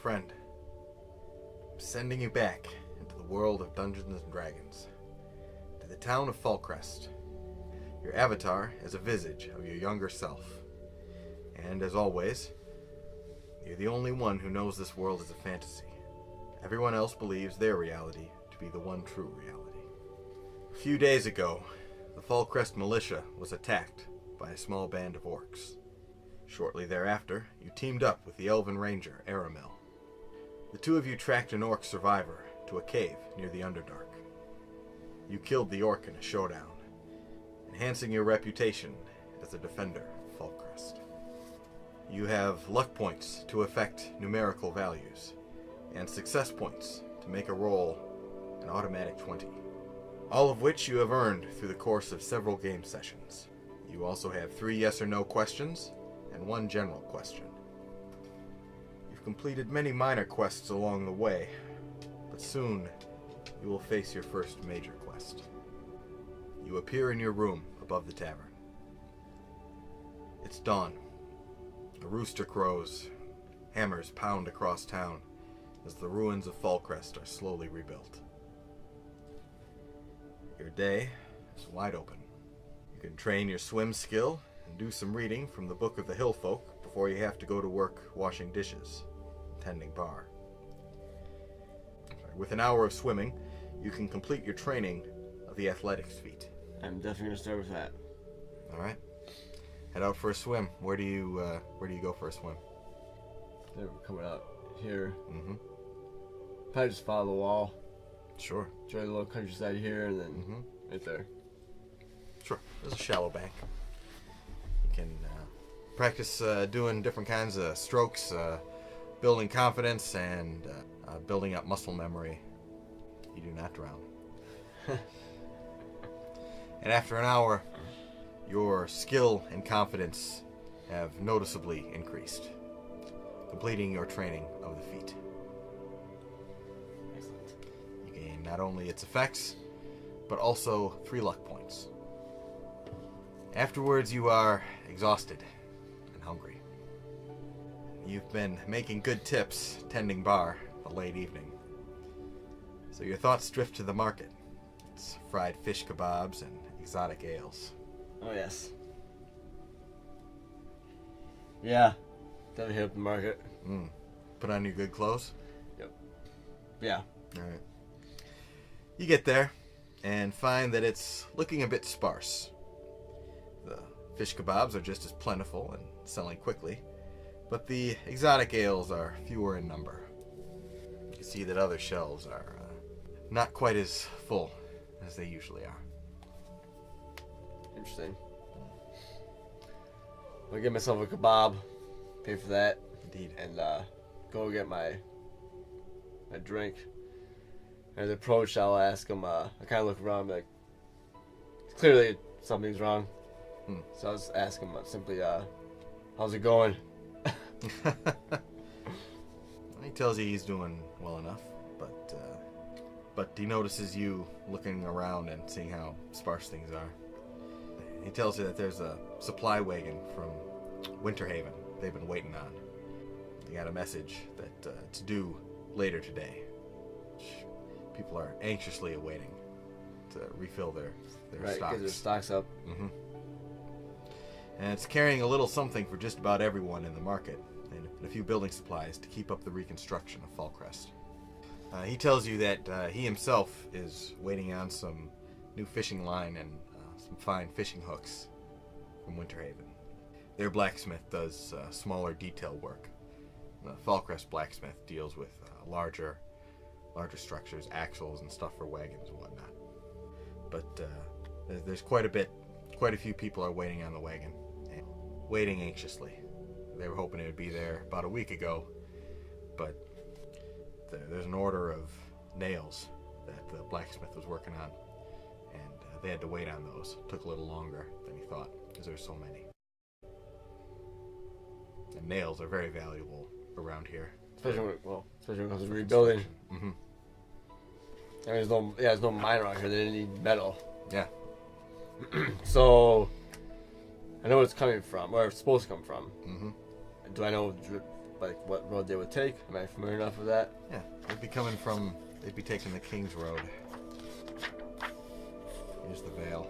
friend. I'm sending you back into the world of Dungeons and Dragons, to the town of Fallcrest. Your avatar is a visage of your younger self. And as always, you're the only one who knows this world is a fantasy. Everyone else believes their reality to be the one true reality. A few days ago, the Fallcrest militia was attacked by a small band of orcs. Shortly thereafter, you teamed up with the elven ranger, Aramil. The two of you tracked an orc survivor to a cave near the Underdark. You killed the orc in a showdown, enhancing your reputation as a defender of Fallcrest. You have luck points to affect numerical values, and success points to make a roll an automatic 20, all of which you have earned through the course of several game sessions. You also have 3 yes or no questions and 1 general question. You've completed many minor quests along the way, but soon you will face your first major quest. You appear in your room above the tavern. It's dawn. A rooster crows. Hammers pound across town as the ruins of Fallcrest are slowly rebuilt. Your day is wide open. You can train your swim skill and do some reading from the Book of the Hill Folk before you have to go to work washing dishes, tending bar. With an hour of swimming, you can complete your training of the athletics feat. I'm definitely gonna start with that. All right. Head out for a swim. Where do you go for a swim? They're coming out here. Mm-hmm. Probably just follow the wall. Sure. Enjoy the little countryside here, and then right there. Sure. There's a shallow bank. You can practice doing different kinds of strokes, building confidence, and building up muscle memory. You do not drown. And after an hour, your skill and confidence have noticeably increased, completing your training of the feat. Excellent. You gain not only its effects, but also 3 luck points. Afterwards, you are exhausted and hungry. You've been making good tips tending bar the late evening, so your thoughts drift to the market. It's fried fish kebabs and exotic ales. Oh yes. Yeah. Definitely hit up the market. Put on your good clothes? Yep. Yeah. Alright. You get there and find that it's looking a bit sparse. The fish kebabs are just as plentiful and selling quickly, but the exotic ales are fewer in number. You can see that other shelves are not quite as full as they usually are. Interesting. I'll get myself a kebab, pay for that, Indeed. and go get my drink. As I approach, I'll ask him. I kind of look around, like, clearly something's wrong. So I'll just ask him simply, "How's it going?" He tells you he's doing well enough, but he notices you looking around and seeing how sparse things are. He tells you that there's a supply wagon from Winterhaven they've been waiting on. They got a message that it's due later today. People are anxiously awaiting to refill their Right, stocks. get their stocks up. Mm-hmm. And it's carrying a little something for just about everyone in the market, and a few building supplies to keep up the reconstruction of Fallcrest. He tells you that he himself is waiting on some new fishing line and some fine fishing hooks from Winterhaven. Their blacksmith does smaller detail work. The Fallcrest blacksmith deals with larger structures, axles and stuff for wagons and whatnot. But there's quite a few people are waiting on the wagon, and waiting anxiously. They were hoping it would be there about a week ago, but there's an order of nails that the blacksmith was working on, and they had to wait on those. It took a little longer than he thought because there's so many. And nails are very valuable around here. Especially when it comes to rebuilding. Mm-hmm. I mean, there's no mine around here. They didn't need metal. Yeah. So I know where it's coming from, where it's supposed to come from. Mm-hmm. Do I know like what road they would take? Am I familiar enough with that? Yeah, they'd be taking the King's Road. Here's the Vale.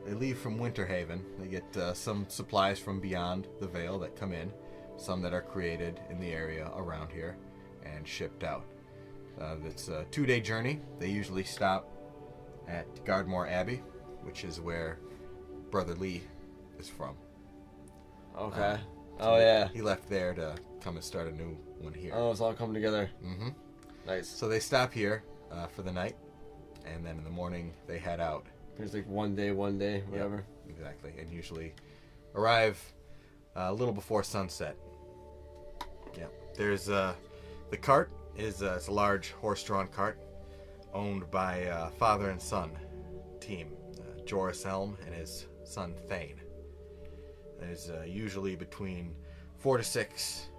They leave from Winterhaven. They get some supplies from beyond the Vale that come in, some that are created in the area around here and shipped out. It's a 2-day journey. They usually stop at Gardmore Abbey, which is where Brother Lee is from. Okay. So he left there to come and start a new one here. Oh, it's all coming together. Mm-hmm. Nice. So they stop here for the night, and then in the morning they head out. There's like one day, whatever. Yep, exactly. And usually arrive a little before sunset. Yeah. There's the cart is it's a large horse-drawn cart owned by father and son team, Joris Elm and his son Thane. There's usually between 4 to 6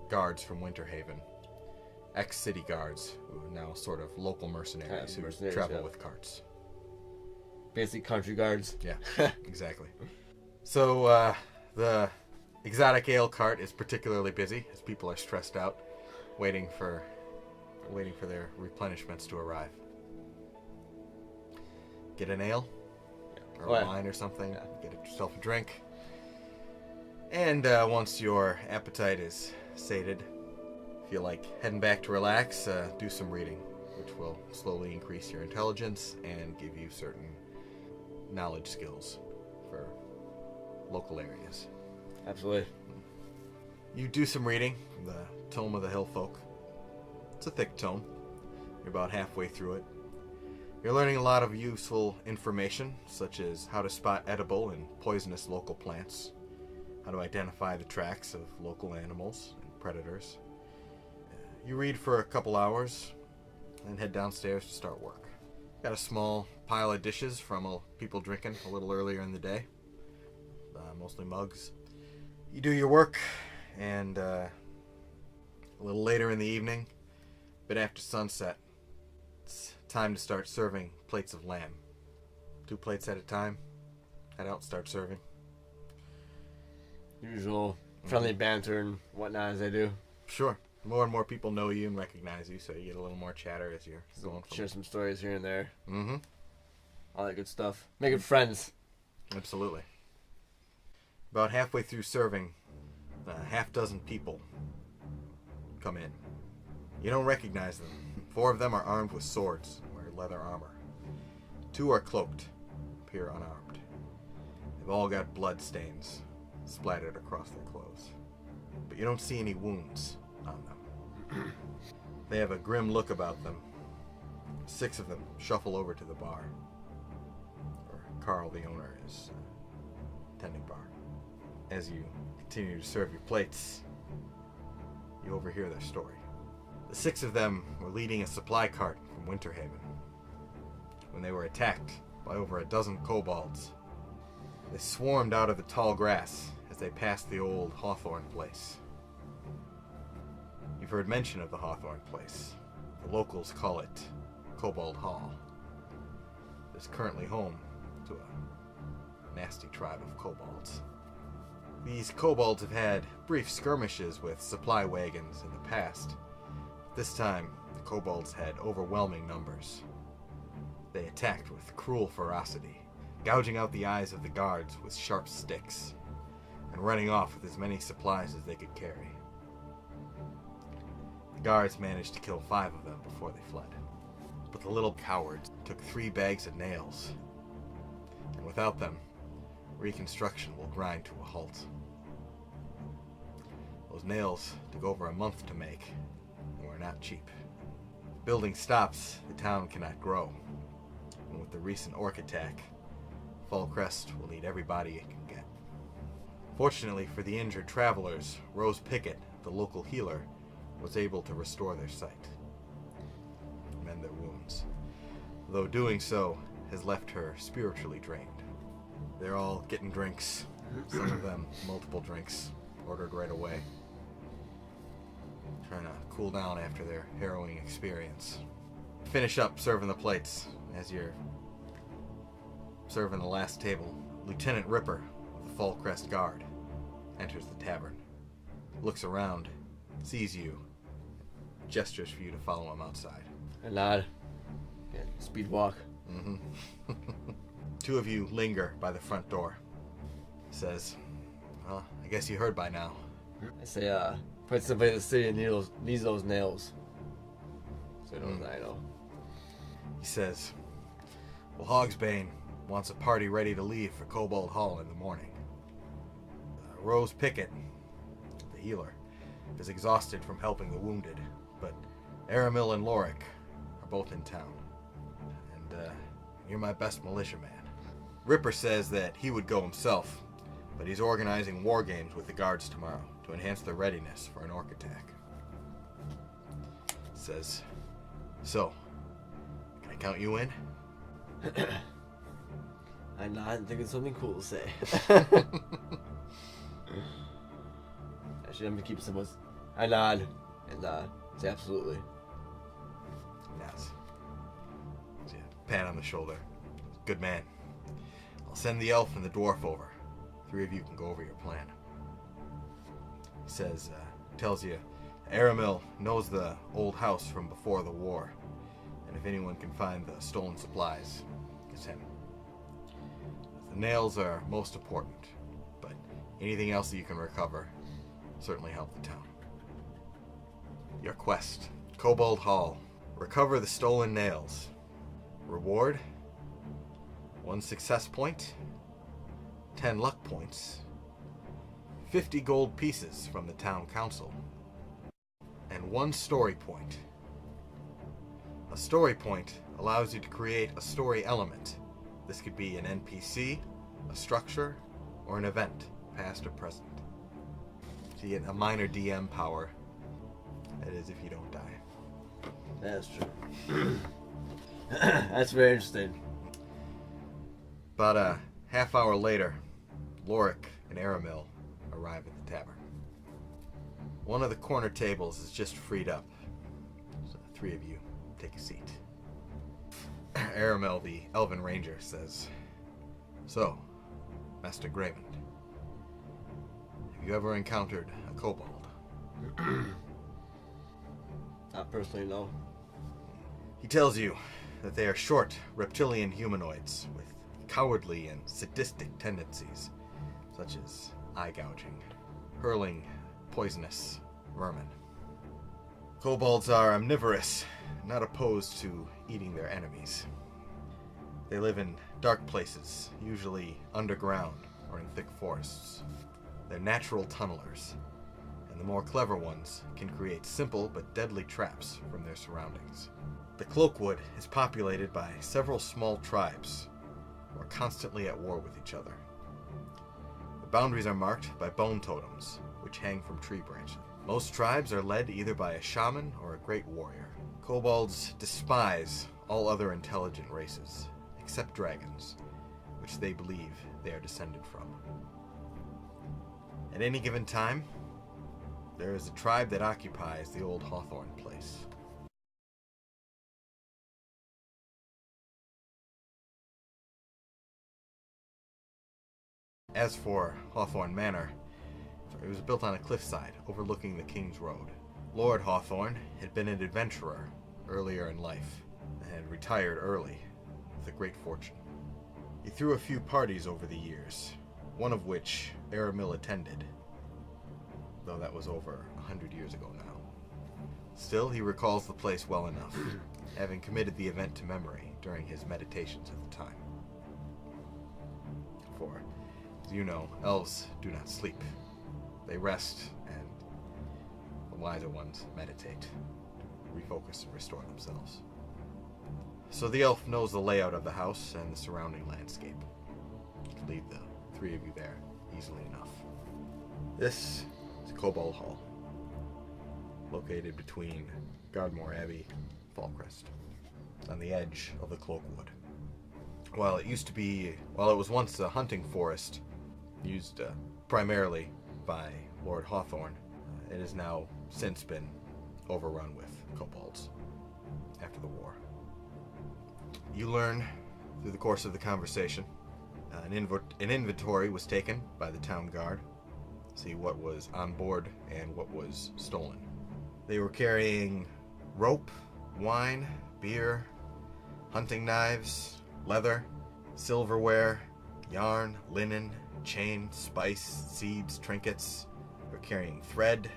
guards from Winterhaven, ex-city guards who are now sort of local mercenaries who travel with carts. Basic country guards. Yeah, exactly. So the exotic ale cart is particularly busy as people are stressed out, waiting for their replenishments to arrive. Get an ale or wine or something. Yeah. Get yourself a drink. And once your appetite is sated, if you like heading back to relax, do some reading, which will slowly increase your intelligence and give you certain knowledge skills for local areas. Absolutely. You do some reading from the Tome of the Hill Folk. It's a thick tome. You're about halfway through it. You're learning a lot of useful information, such as how to spot edible and poisonous local plants, how to identify the tracks of local animals and predators. You read for a couple hours, and head downstairs to start work. Got a small pile of dishes from people drinking a little earlier in the day, mostly mugs. You do your work, and a little later in the evening, a bit after sunset, it's time to start serving plates of lamb. 2 plates at a time. Head out, start serving. Usual friendly banter and whatnot as they do. Sure. More and more people know you and recognize you, so you get a little more chatter as you're going. Share some stories here and there. Mm-hmm. All that good stuff. Making friends. Absolutely. About halfway through serving, a half-dozen people come in. You don't recognize them. 4 of them are armed with swords and wear leather armor. 2 are cloaked, appear unarmed. They've all got blood stains splattered across their clothes, but you don't see any wounds on them. They have a grim look about them. 6 of them shuffle over to the bar, where Carl, the owner, is tending bar. As you continue to serve your plates, you overhear their story. The 6 of them were leading a supply cart from Winterhaven when they were attacked by over a dozen kobolds. They swarmed out of the tall grass as they passed the old Hawthorne place. You've heard mention of the Hawthorne place. The locals call it Kobold Hall. It's currently home to a nasty tribe of kobolds. These kobolds have had brief skirmishes with supply wagons in the past. This time, the kobolds had overwhelming numbers. They attacked with cruel ferocity, gouging out the eyes of the guards with sharp sticks, and running off with as many supplies as they could carry. The guards managed to kill 5 of them before they fled. But the little cowards took 3 bags of nails, and without them, reconstruction will grind to a halt. Those nails took over a month to make, and were not cheap. If the building stops, the town cannot grow, and with the recent orc attack, Fallcrest will need everybody it can get. Fortunately for the injured travelers, Rose Pickett, the local healer, was able to restore their sight and mend their wounds, though doing so has left her spiritually drained. They're all getting drinks, some of them multiple drinks, ordered right away, trying to cool down after their harrowing experience. Finish up serving the plates. As you're serving the last table, Lieutenant Ripper of the Fallcrest Guard enters the tavern. looks around, sees you, gestures for you to follow him outside. I nod. Yeah, speed walk. Mm-hmm. Two of you linger by the front door. Says, well, I guess you heard by now. I say, put somebody in the city needs those nails. So I know. He says, well, Hogsbane wants a party ready to leave for Kobold Hall in the morning. Rose Pickett, the healer, is exhausted from helping the wounded, but Aramil and Lorik are both in town. And you're my best militia man. Ripper says that he would go himself, but he's organizing war games with the guards tomorrow to enhance their readiness for an orc attack. Says, so, can I count you in? I nod and think of something cool to say. Actually, I'm gonna keep some. I nod and say absolutely. Yes. So, pat on the shoulder. Good man. I'll send the elf and the dwarf over. 3 of you can go over your plan. He says, tells you, Aramil knows the old house from before the war, and if anyone can find the stolen supplies, it's him. The nails are most important, but anything else that you can recover certainly help the town. Your quest, Kobold Hall. Recover the stolen nails. Reward, 1 success point, 10 luck points, 50 gold pieces from the town council, and 1 story point. A story point allows you to create a story element. This could be an NPC, a structure, or an event, past or present. So you get a minor DM power. That is if you don't die. That's true. That's very interesting. About a half hour later, Lorik and Aramil arrive at the tavern. One of the corner tables is just freed up, so the 3 of you take a seat. Aramil, the Elven Ranger, says, so, Master Graymond, have you ever encountered a kobold? Not personally, no. He tells you that they are short, reptilian humanoids with cowardly and sadistic tendencies, such as eye gouging, hurling poisonous vermin. Kobolds are omnivorous, not opposed to eating their enemies. They live in dark places, usually underground or in thick forests. They're natural tunnelers, and the more clever ones can create simple but deadly traps from their surroundings. The Cloakwood is populated by several small tribes who are constantly at war with each other. The boundaries are marked by bone totems, which hang from tree branches. Most tribes are led either by a shaman or a great warrior. Kobolds despise all other intelligent races, except dragons, which they believe they are descended from. At any given time, there is a tribe that occupies the old Hawthorne place. As for Hawthorne Manor, it was built on a cliffside overlooking the King's Road. Lord Hawthorne had been an adventurer earlier in life and had retired early with a great fortune. He threw a few parties over the years, one of which Aramil attended, though that was over 100 years ago now. Still, he recalls the place well enough, having committed the event to memory during his meditations at the time. For, as you know, elves do not sleep. They rest, and the wiser ones meditate to refocus and restore themselves. So the elf knows the layout of the house and the surrounding landscape. You can leave the 3 of you there easily enough. This is Kobold Hall, located between Gardmore Abbey and Fallcrest, on the edge of the Cloakwood. While it was once a hunting forest, used primarily by Lord Hawthorne, it has now since been overrun with kobolds after the war. You learn through the course of the conversation, an inventory was taken by the town guard, see what was on board and what was stolen. They were carrying rope, wine, beer, hunting knives, leather, silverware, yarn, linen, chain, spice, seeds, trinkets. They were carrying thread,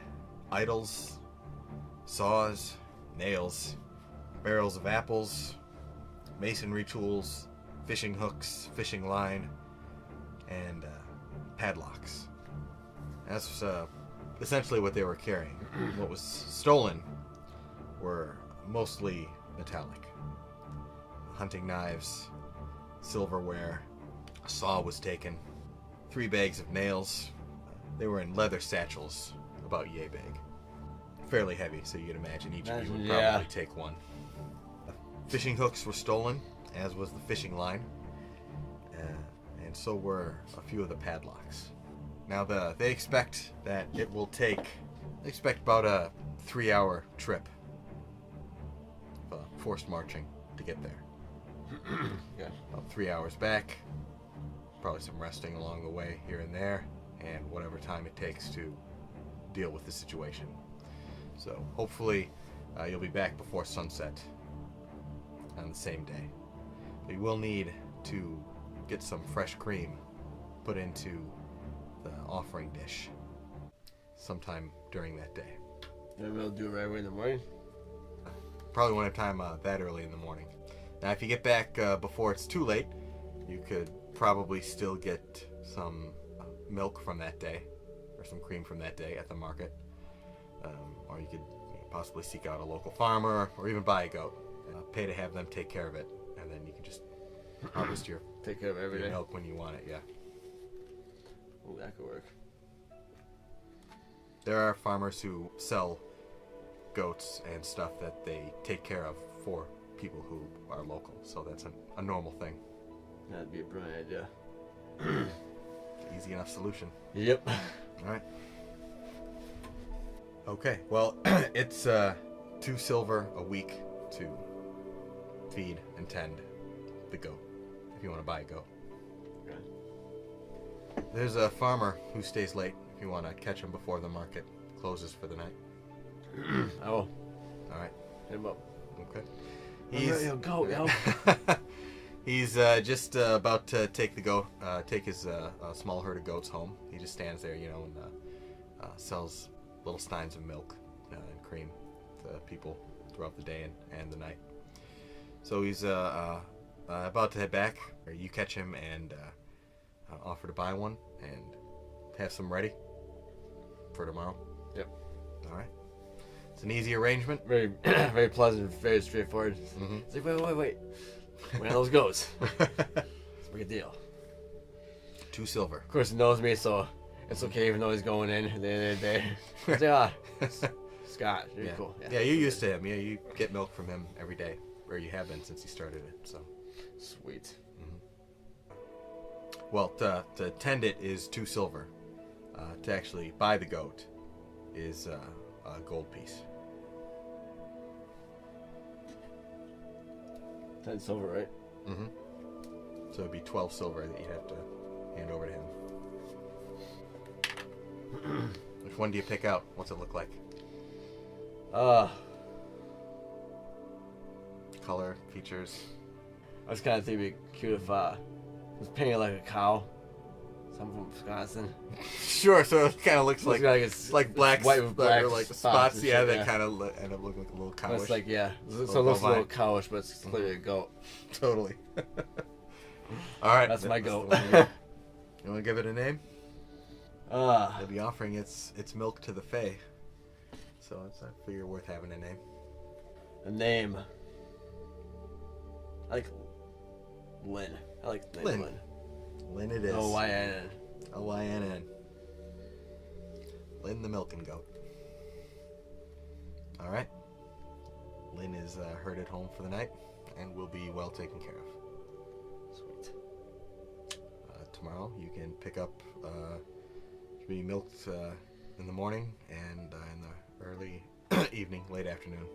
idols, saws, nails, barrels of apples, masonry tools, fishing hooks, fishing line, and padlocks. That's essentially what they were carrying. What was stolen were mostly metallic. Hunting knives, silverware, a saw was taken, 3 bags of nails. They were in leather satchels about yay big. Fairly heavy, so you can imagine each of you would probably take one. Fishing hooks were stolen, as was the fishing line, and so were a few of the padlocks. Now they expect that it will take, they expect about a 3-hour trip of forced marching to get there. Yeah. About 3 hours back, probably some resting along the way here and there, and whatever time it takes to deal with the situation. So hopefully you'll be back before sunset on the same day. But you will need to get some fresh cream put into the offering dish sometime during that day. Maybe we'll do it right away in the morning. Probably won't have time that early in the morning. Now, if you get back before it's too late, you could probably still get some milk from that day, or some cream from that day at the market. Or you could possibly seek out a local farmer, or even buy a goat. Pay to have them take care of it, and then you can just harvest your Take care of every day. milk when you want it, yeah. Ooh, that could work. There are farmers who sell goats and stuff that they take care of for people who are local, so that's a normal thing. That'd be a brilliant idea. Easy enough solution. Yep. All right. Okay, well, it's 2 silver a week to feed and tend the goat, if you want to buy a goat. Okay. There's a farmer who stays late if you want to catch him before the market closes for the night. I will. All right. Hit him up. Okay. Yo, goat, yo. He's just about to take his small herd of goats home. He just stands there, and sells little steins of milk and cream to people throughout the day and the night. So he's about to head back. You catch him and offer to buy one and have some ready for tomorrow. Yep. All right. It's an easy arrangement. Very, very pleasant, very straightforward. Mm-hmm. It's like, wait. Where are those goats? It's a big deal. 2 silver. Of course, he knows me, so it's okay, even though he's going in at the end of the day. It's like, Scott, you're cool. Yeah, you're used to him. Yeah, you get milk from him every day, or you have been since he started it. So. Sweet. Mm-hmm. Well, to tend it is 2 silver. To actually buy the goat is a gold piece. 10 silver, right? Mm-hmm. So it'd be 12 silver that you'd have to hand over to him. Which one do you pick out? What's it look like? Color, features. I was kind of thinking it'd be cute if was painted like a cow. Some from Wisconsin. Sure, so it kind of looks like it's like black, white with black or like spots. Yeah, shit, that kind of end up looking like a little cowish. It's like so it little looks a little bovine. cowish, but it's clearly a goat. Totally. All right, That's my goat. You want to give it a name? They'll be offering its milk to the Fae, so it's I figure worth having a name. A name. I like Lynn. I like the name Lynn. Lynn it is. Lynn. Lynn. Lynn the milking goat. All right. Lynn is herded home for the night and will be well taken care of. Sweet. Tomorrow you can pick up, should be milked in the morning and in the early evening, late afternoon.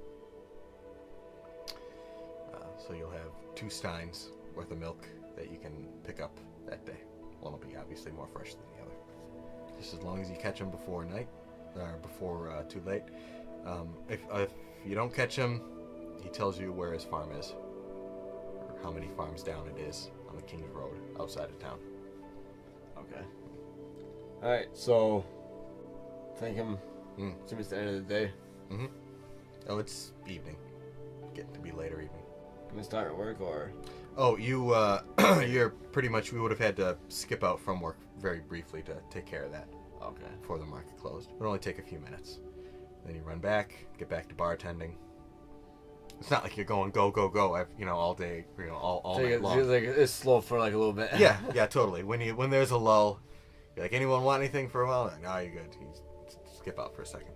So you'll have 2 steins worth of milk that you can pick up that day. One will be obviously more fresh than the other. just as long as you catch him before night, or before too late. If you don't catch him, he tells you where his farm is, or how many farms down it is on the King's Road outside of town. Okay. Alright, so thank him. It's the end of the day. Mm-hmm. Oh, it's evening. Getting to be later evening. Am I starting to work or? Oh, you, you're pretty much, we would have had to skip out from work very briefly to take care of that. Okay. Before the market closed. It would only take a few minutes. Then you run back, get back to bartending. It's not like you're going go, go, go, all day, all so night long. It's slow for like a little bit. Yeah, totally. When there's a lull, you're like, anyone want anything for a while? Like, no, you're good. You skip out for a second.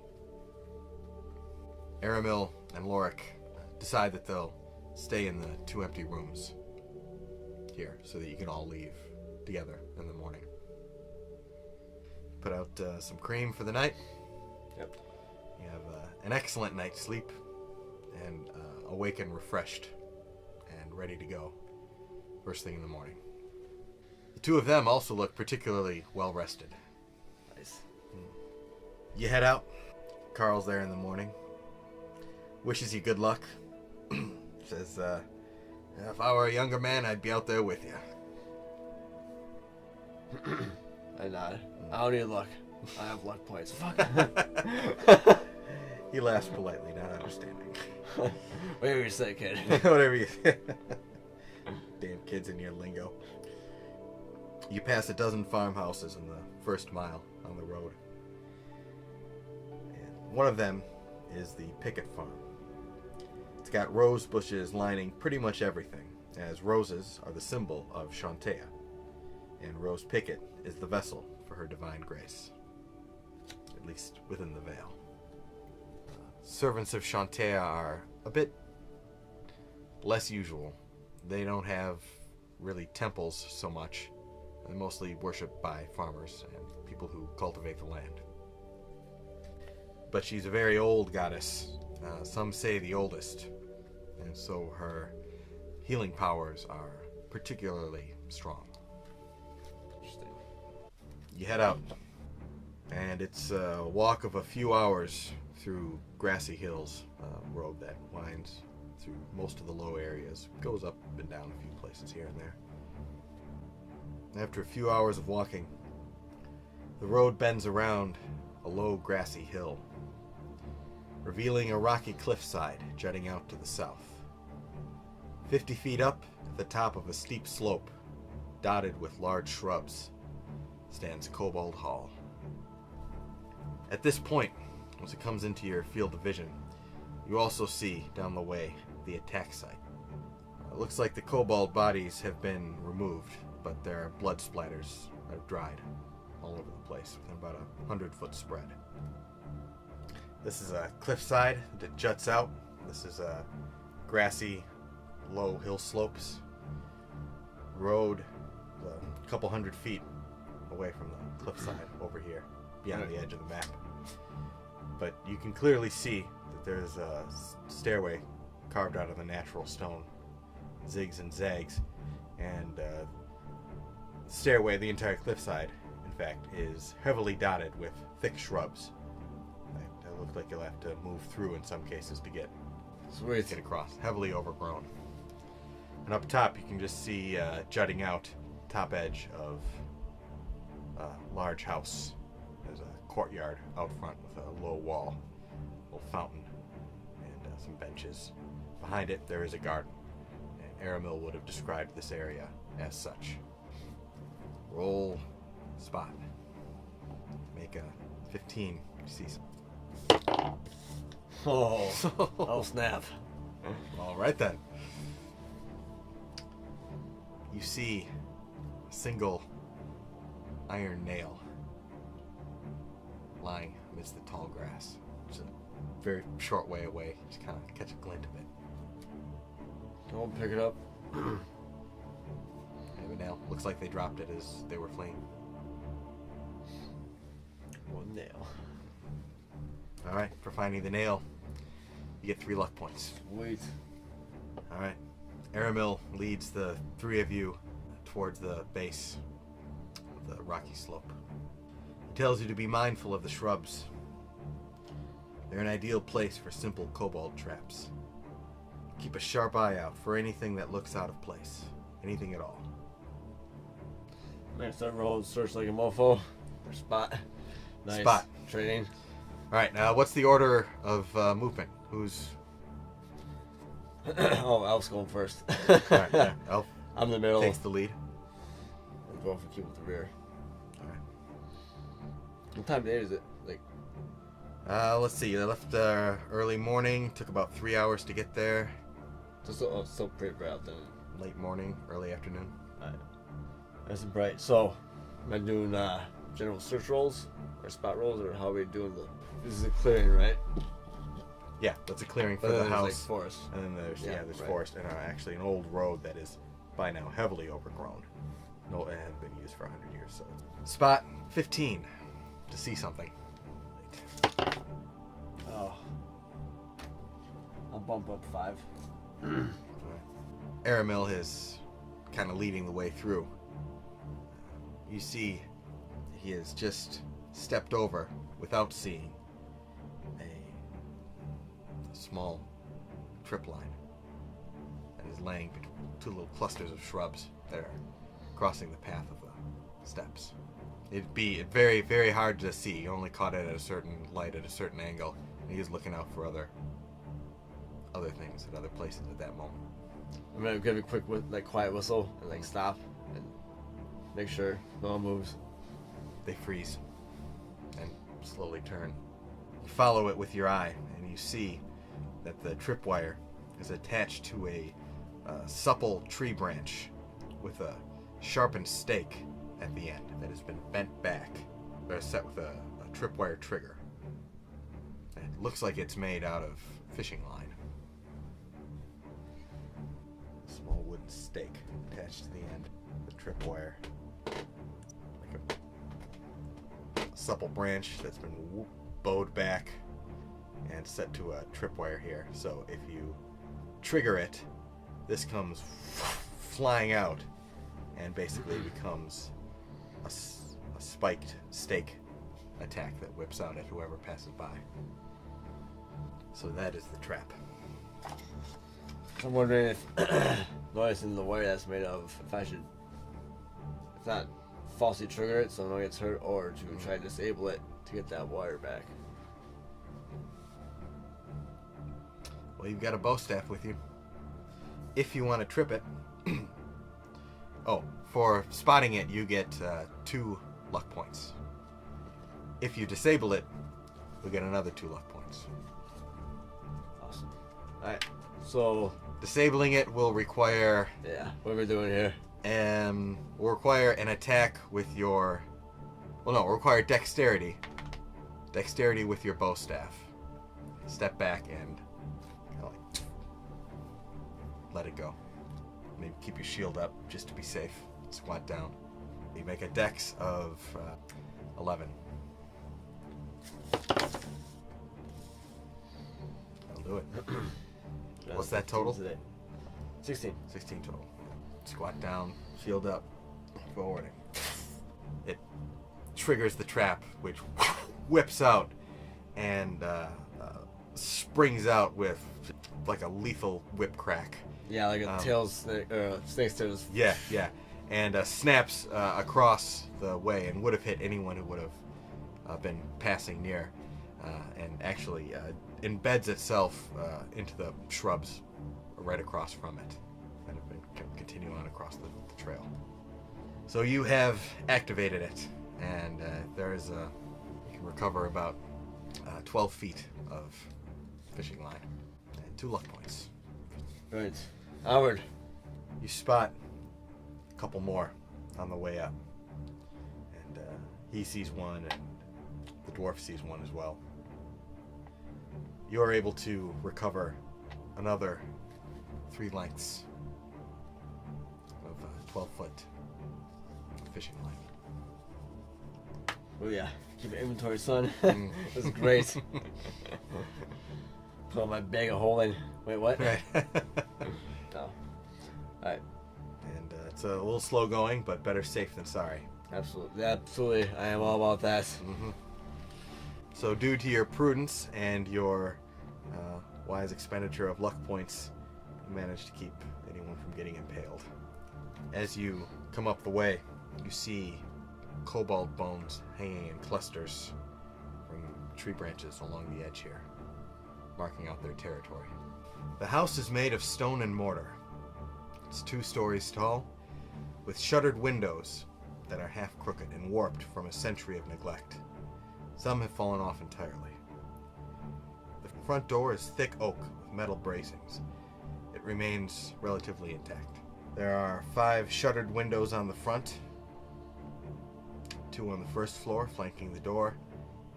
Aramil and Lorik decide that they'll stay in the 2 empty rooms here so that you can all leave together in the morning. Put out some cream for the night. Yep. You have an excellent night's sleep and awaken refreshed and ready to go first thing in the morning. The two of them also look particularly well rested. Nice. You head out. Carl's there in the morning. Wishes you good luck. Says, if I were a younger man, I'd be out there with you. I nod. I don't need luck. I have luck points. Fuck. He laughs politely, not understanding. Whatever you say, kid. Whatever you say. Damn kids in your lingo. You pass a dozen farmhouses in the first mile on the road. And one of them is the Pickett farm. It's got rose bushes lining pretty much everything, as roses are the symbol of Shantea, and Rose Pickett is the vessel for her divine grace, at least within the veil. Servants of Shantea are a bit less usual. They don't have really temples so much. They're mostly worshipped by farmers and people who cultivate the land. But she's a very old goddess. Some say the oldest. And so her healing powers are particularly strong. Interesting. You head out. And it's a walk of a few hours through grassy hills, a road that winds through most of the low areas, goes up and down a few places here and there. After a few hours of walking, the road bends around a low grassy hill, revealing a rocky cliffside jutting out to the south. 50 feet up, at the top of a steep slope, dotted with large shrubs, stands Kobold Hall. At this point, once it comes into your field of vision, you also see, down the way, the attack site. It looks like the kobold bodies have been removed, but there are blood splatters that have dried all over the place, within about a 100-foot spread. This is a cliffside that juts out. This is a grassy, low hill slopes. Road a couple 100 feet away from the cliffside over here, beyond the edge of the map. But you can clearly see that there's a stairway carved out of the natural stone, zigs and zags, and the stairway, the entire cliffside, in fact, is heavily dotted with thick shrubs. That look like you'll have to move through in some cases to get across. Heavily overgrown. And up top, you can just see jutting out top edge of a large house. There's a courtyard out front with a low wall, a little fountain, and some benches. Behind it, there is a garden. And Aramil would have described this area as such. Roll spot. Make a 15. You see some. Oh snap. All right then. You see a single iron nail lying amidst the tall grass. Just a very short way away. Just kind of catch a glint of it. Don't pick it up. Have a nail. Looks like they dropped it as they were fleeing. One nail. Alright, for finding the nail, you get 3 luck points. Sweet. Alright. Aramil leads the 3 of you towards the base of the rocky slope. tells you to be mindful of the shrubs. They're an ideal place for simple kobold traps. Keep a sharp eye out for anything that looks out of place. Anything at all. Man, start rolling search like a mofo. Or spot. Nice. Spot. Training. Alright, now what's the order of movement? Who's... Oh, Elf's going first. Alright, yeah. Elf I'm the middle. takes the lead. I'm going for keep with the rear. Alright. What time of day is it? Like, Let's see. They left early morning. Took about 3 hours to get there. it's still pretty bright out then. Late morning, early afternoon. Alright. Nice and bright. So, am I doing general search rolls? Or spot rolls? Or how are we doing the... This is a clearing, right? Yeah, that's a clearing for But the then there's, house. like, forest. And then there's there's right. forest and actually an old road that is by now heavily overgrown. No, it hasn't been used for 100 years. So spot 15 to see something. Oh. I'll bump up 5. Aramil is kind of leading the way through. You see, he has just stepped over without seeing a small trip line that is laying between 2 little clusters of shrubs that are crossing the path of the steps. It'd be very, very hard to see. You only caught it at a certain light, at a certain angle. And he is looking out for other things at other places at that moment. I'm gonna give a quick, quiet whistle and stop and make sure no one moves. They freeze and slowly turn. You follow it with your eye, and you see that the tripwire is attached to a supple tree branch with a sharpened stake at the end that has been bent back. They're set with a tripwire trigger. It looks like it's made out of fishing line. A small wooden stake attached to the end of the tripwire. Like a supple branch that's been bowed back and set to a tripwire here. So if you trigger it, this comes flying out and basically becomes a spiked stake attack that whips out at whoever passes by. So that is the trap. I'm wondering if noticing the wire that's made of, if I should, if not falsely trigger it so no one gets hurt, or to try to disable it to get that wire back. Well, you've got a bow staff with you. If you want to trip it. Oh, for spotting it, you get 2 luck points. If you disable it, you'll get another 2 luck points. Awesome. Alright, so... Disabling it will require... Yeah, what are we doing here? Will require an attack with your... Well, no, will require dexterity. Dexterity with your bow staff. Step back and kind of let it go. Maybe keep your shield up just to be safe. Squat down. You make a dex of 11. I'll do it. What's that total? 16. 16 total. Squat down, shield up, forwarding. It triggers the trap, which whips out and springs out with like a lethal whip crack. Yeah, like a tail snake, or a snake's tail. Yeah, and snaps across the way and would have hit anyone who would have been passing near, and actually embeds itself into the shrubs right across from it, and have been continuing on across the trail. So you have activated it, and there is you can recover about 12 feet of fishing line and 2 luck points. Right. Onward. You spot a couple more on the way up, and he sees one, and the dwarf sees one as well. You are able to recover another 3 lengths of 12-foot fishing line. Oh yeah, keep an inventory, son. That's great. Put on my bag of holding. Wait, what? Right. No. Alright. And it's a little slow going, but better safe than sorry. Absolutely. I am all about that. Mm-hmm. So due to your prudence and your wise expenditure of luck points, you managed to keep anyone from getting impaled. As you come up the way, you see kobold bones hanging in clusters from tree branches along the edge here, marking out their territory. The house is made of stone and mortar. It's 2 stories tall, with shuttered windows that are half crooked and warped from a century of neglect. Some have fallen off entirely. The front door is thick oak with metal bracings. It remains relatively intact. There are 5 shuttered windows on the front, 2 on the first floor flanking the door,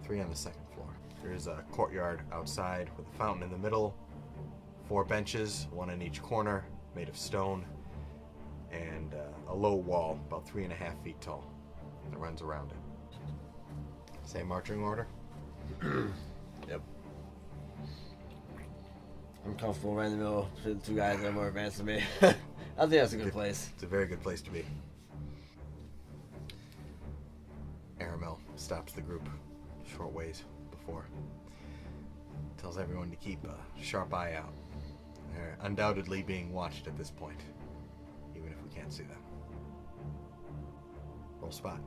3 on the second floor. There is a courtyard outside with a fountain in the middle, 4 benches, 1 in each corner, made of stone, and a low wall about 3.5 feet tall that runs around it. Same marching order? Yep. I'm comfortable right in the middle between the 2 guys that are more advanced than me. I think that's a good place. It's a very good place to be. Aramel stops the group a short ways before. Tells everyone to keep a sharp eye out. They're undoubtedly being watched at this point, even if we can't see them. Roll spot.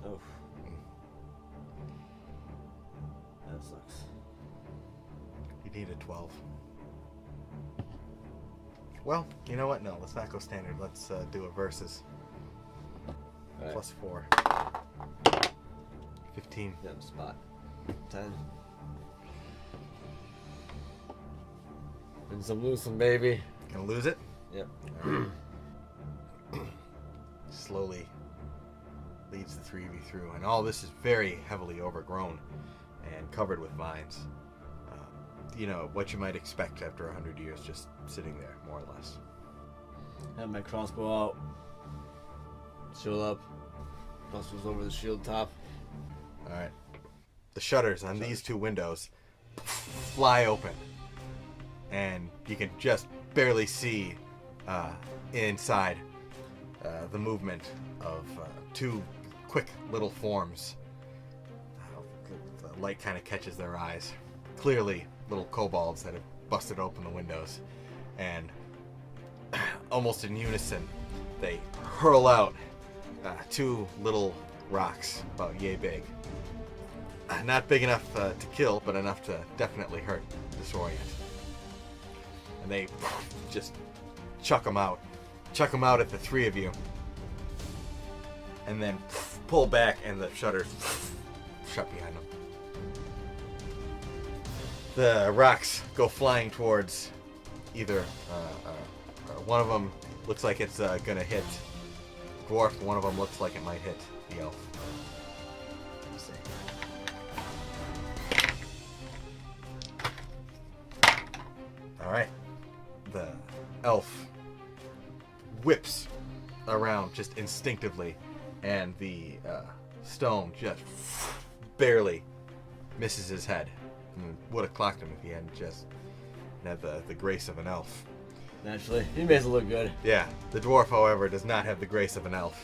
Oh. That sucks. You need a 12. Well, you know what? No, let's not go standard. Let's do a versus. Right. Plus 4. 15. Yep, spot. 10. And some lose some, baby. Gonna lose it? Yep. Slowly leads the 3 of you through, and all this is very heavily overgrown and covered with vines. What you might expect after 100 years just sitting there, more or less. Have my crossbow out. Shield up. Crossbow's over the shield top. Alright. The shutters on these 2 windows fly open, and you can just barely see inside the movement of 2 quick little forms. The light kind of catches their eyes. Clearly little kobolds that have busted open the windows, and almost in unison they hurl out 2 little rocks about yay big. Not big enough to kill, but enough to definitely hurt, disorient. And they just chuck them out at the 3 of you, and then pull back, and the shutters shut behind them. The rocks go flying towards either one of them looks like it's gonna hit dwarf. One of them looks like it might hit the elf. Let's see. All right, the elf whips around just instinctively, and the stone just barely misses his head. And would have clocked him if he hadn't just had the grace of an elf. Naturally, he makes it look good. Yeah, the dwarf, however, does not have the grace of an elf,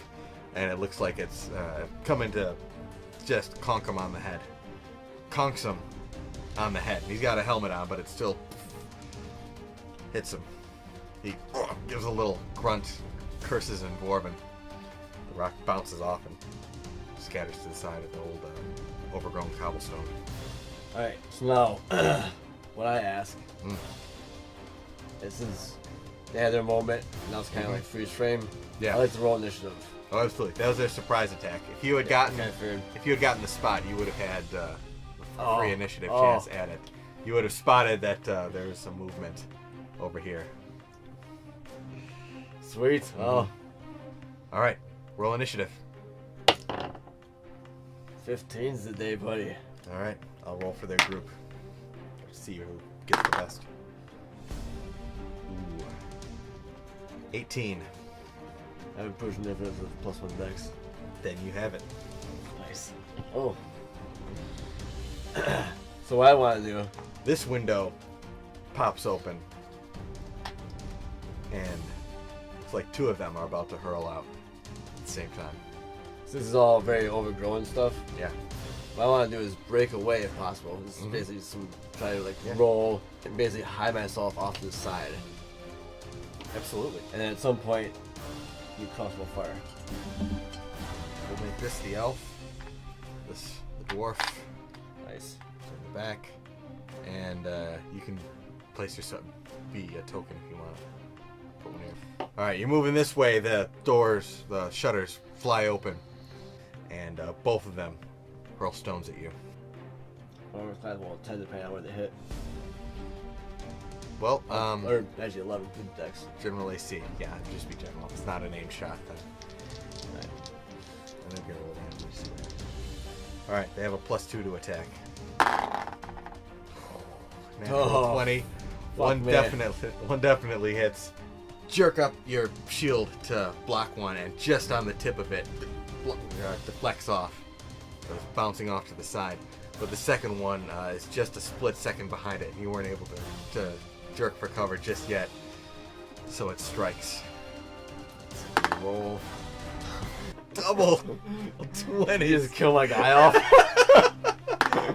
and it looks like it's coming to just conk him on the head. Conks him on the head. He's got a helmet on, but it still hits him. He gives a little grunt, curses in Dwarven. The rock bounces off and scatters to the side of the old overgrown cobblestone. Alright, so now, what I ask, this is, they had their moment, now it's kind of like freeze frame. Yeah. I like to roll initiative. Oh, absolutely. That was their surprise attack. If you had gotten the spot, you would have had a free initiative chance at it. You would have spotted that there was some movement over here. Sweet. Oh. All right. Roll initiative. 15's the day, buddy. All right. I'll roll for their group. Let's see who gets the best. Ooh. 18. I have a push initiative with +1 dex. Then you have it. Nice. Oh. So what I want to do... This window pops open, and looks like two of them are about to hurl out at the same time. So this is all very overgrown stuff. Yeah. What I want to do is break away if possible. This is basically try to like roll and basically hide myself off to the side. Absolutely. And then at some point, you crossbow fire. We'll make this the elf, this the dwarf, Nice. in the back, and you can place yourself, be a token if you want to put one here. All right, you're moving this way. The doors, the shutters fly open, and both of them hurl stones at you. Armor class will 10 depending on where they hit. Well, or actually 11 with dex. general AC. Yeah, just be general. It's not an aim shot then. Right. And then roll damage. See what happens. All right, they have a +2 to attack. Natural 20. One definitely hits. Jerk up your shield to block one, and just on the tip of it, deflects off, goes bouncing off to the side. But the second one is just a split second behind it. You weren't able to jerk for cover just yet, so it strikes. So you roll double 20. You just kill my guy off.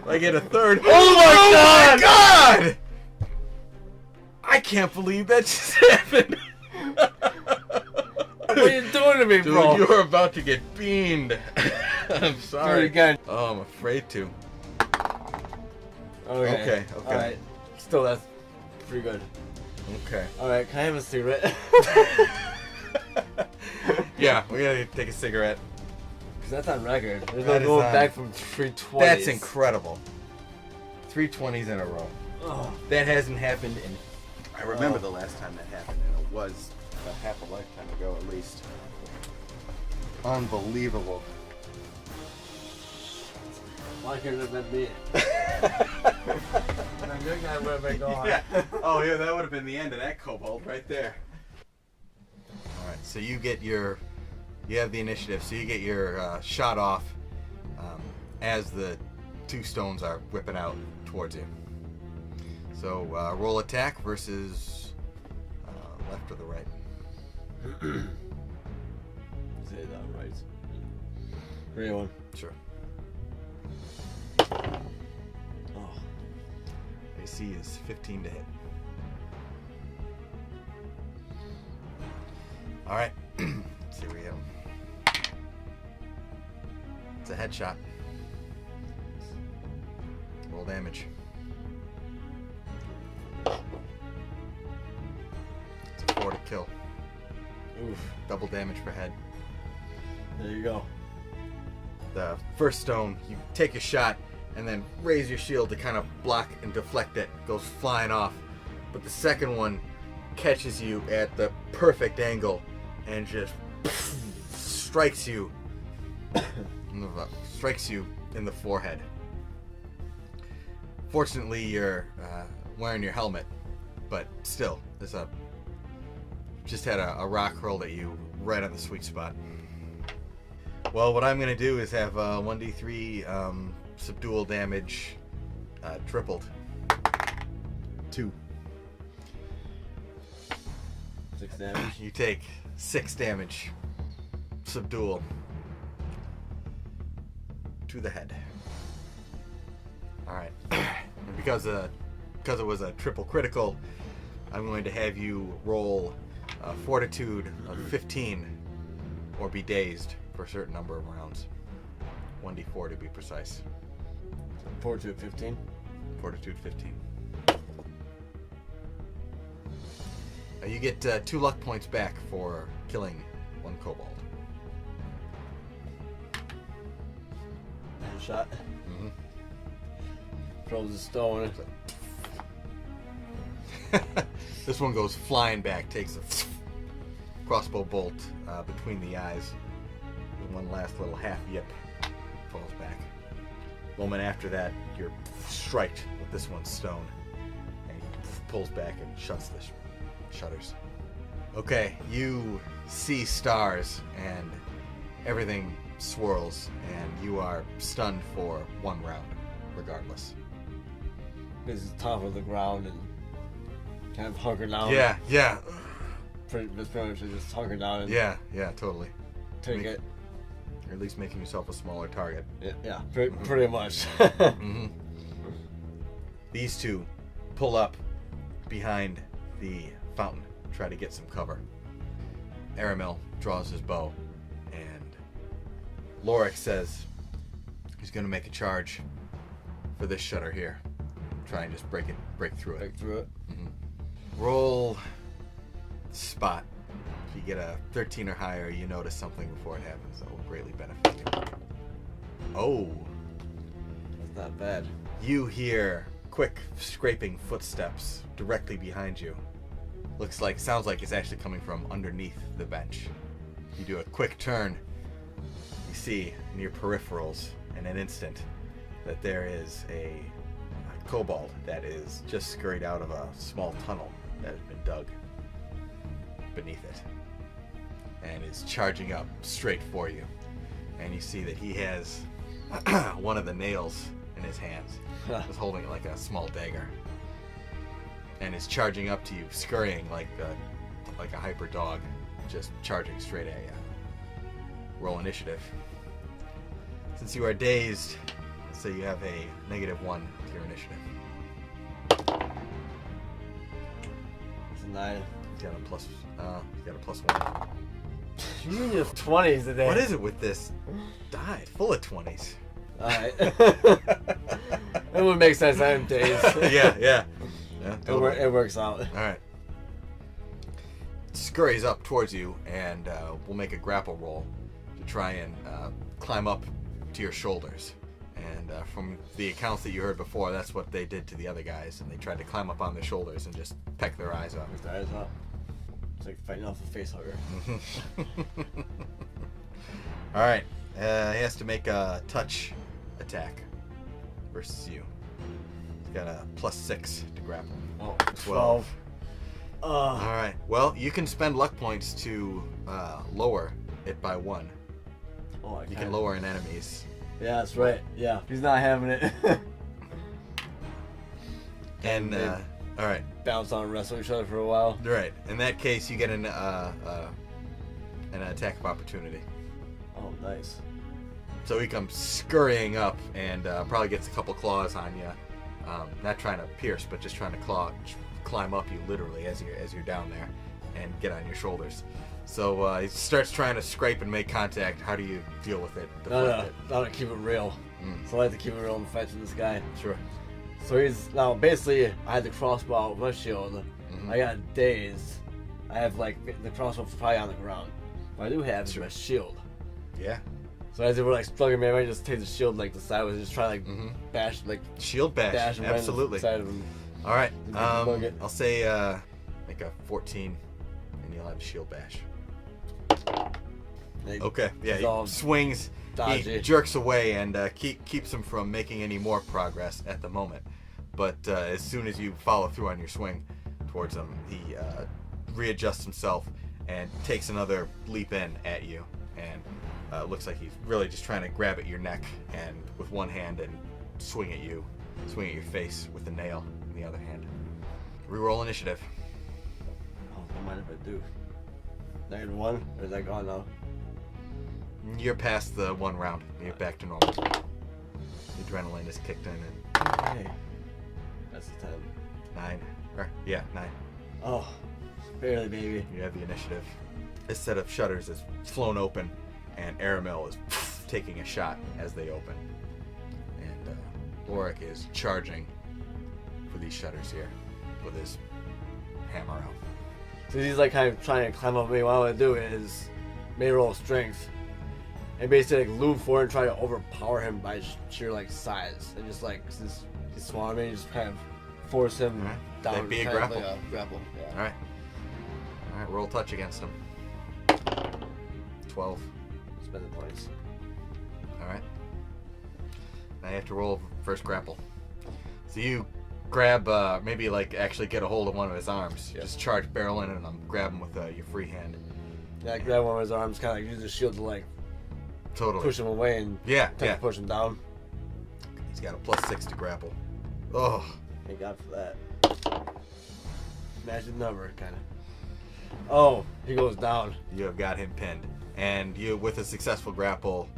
I get a third. Oh my God! I can't believe that just happened. What are you doing to me, Dude, bro? you're about to get beamed. I'm sorry. Do it again. Oh, I'm afraid to. Okay. Alright. Still, that's pretty good. Okay. Alright, can I have a cigarette? Yeah, we gotta take a cigarette. Because that's on record. There's That no is going on. back from 320s. That's incredible. 320s in a row. Oh. That hasn't happened in. I remember the last time that happened, and it was a half a lifetime ago at least. Unbelievable. Why couldn't it have been me? That good guy would have been gone. Yeah. Oh, yeah, that would have been the end of that kobold right there. All right, so you have the initiative, so you get your shot off as the two stones are whipping out towards you. So roll attack versus left or the right. Say that right. Great one. Sure. Oh. AC is 15 to hit. All right. Let's see where we go. It's a headshot. Roll damage. It's a 4 to kill. Oof. Double damage per head. There you go. The first stone, you take a shot and then raise your shield to kind of block and deflect it. Goes flying off. But the second one catches you at the perfect angle and just strikes you in the forehead. Fortunately, you're wearing your helmet, but still, just had a rock hurled at you right on the sweet spot. Well, what I'm going to do is have 1d3 subdual damage tripled. 2. 6 damage. You take 6 damage subdual to the head. Alright. And because it was a triple critical, I'm going to have you roll a fortitude of 15 or be dazed for a certain number of rounds. 1d4 to be precise. Fortitude 15. Fortitude 15. You get 2 luck points back for killing 1 kobold. Shot. Mm-hmm. Throws a stone. This one goes flying back, takes a crossbow bolt between the eyes. And one last little half yip, falls back. A moment after that, you're striked with this one's stone, and he pulls back and shuts the shutters. Okay, you see stars, and everything swirls, and you are stunned for 1 round, regardless. This is top of the ground and kind of hunker down. Yeah. pretty much just hunker down and Yeah, totally. take it. Or at least making yourself a smaller target. Yeah, pretty much. Mm-hmm. These two pull up behind the fountain, try to get some cover. Aramil draws his bow, and Lorik says he's going to make a charge for this shutter here. Try and just break through it. Break through it. Mm-hmm. Roll spot. If you get a 13 or higher, you notice something before it happens that will greatly benefit you. Oh, That's not bad. you hear quick scraping footsteps directly behind you. Sounds like it's actually coming from underneath the bench. You do a quick turn. You see in your peripherals in an instant that there is a kobold that is just scurried out of a small tunnel that has been dug beneath it and is charging up straight for you. And you see that he has one of the nails in his hands. He's holding it like a small dagger. And is charging up to you, scurrying like a hyper dog, just charging straight at you. Roll initiative. Since you are dazed, let's say you have a -1 to your initiative. It's a 9. You got a +1. You mean you have 20s today? What is it with this die? Full of 20s. Alright. It would make sense. I'm dazed. Yeah, totally. It works out. Alright. Scurries up towards you, and we'll make a grapple roll to try and climb up to your shoulders. And from the accounts that you heard before, that's what they did to the other guys, and they tried to climb up on their shoulders and just peck their eyes out. His eyes up. It's like fighting off a face hugger. Alright. He has to make a touch attack versus you. He's got a +6 to grapple. Oh, 12. 12. Alright. Well, you can spend luck points to lower it by 1. Oh, You can lower an enemy's. Yeah, that's right. Yeah, he's not having it. And, alright. Bounce on and wrestle each other for a while. Right. In that case, you get an attack of opportunity. Oh, nice. So he comes scurrying up and probably gets a couple claws on you. Not trying to pierce, but just trying to climb up you literally as you're down there and get on your shoulders. So he starts trying to scrape and make contact. How do you deal with it? No, keep it real. So I like to keep it real in the fights with this guy. Sure. So he's now basically I had the crossbow out with my shield. I got dazed. I have like the crossbow probably on the ground. What I do have is my shield. Yeah. So as they were like struggling, maybe I just take the shield like the sideways and just try like bash like Shield bash. dash and Absolutely. side of him. All right. Bug it. I'll say make a 14, and you'll have a shield bash. Like, Okay. Yeah. he's all He swings. dodgy. He jerks away and keeps him from making any more progress at the moment. But as soon as you follow through on your swing towards him, he readjusts himself and takes another leap in at you. And looks like he's really just trying to grab at your neck and with one hand and swing at your face with the nail in the other hand. Reroll initiative. Oh, don't mind if I do. -1? Or is that gone now? You're past the 1 round. You're back to normal. The adrenaline is kicked in and Hey. That's a 10. 9. 9. Oh, barely, baby. You have the initiative. This set of shutters is flown open, and Aramil is taking a shot as they open. And Lorik is charging for these shutters here with his hammer out. So he's like kind of trying to climb up me. What I want to do is make a roll of strength. And basically like loom forward and try to overpower him by sheer like size. And just like, since he's smaller than me, just kind of force him Alright. down. That'd be a kind of grapple. like a grapple. Yeah. Alright. Alright, roll touch against him. 12. Spend the points. Alright. Now you have to roll first grapple. So you grab, maybe like actually get a hold of one of his arms. Yeah. Just charge barrel in and grab him with your free hand. Yeah, I grab one of his arms, kind of like use the shield to like Totally. push him away and Yeah, to push him down. He's got a +6 to grapple. Oh. Thank God for that. Magic number, kind of. Oh, he goes down. You have got him pinned. And you, with a successful grapple,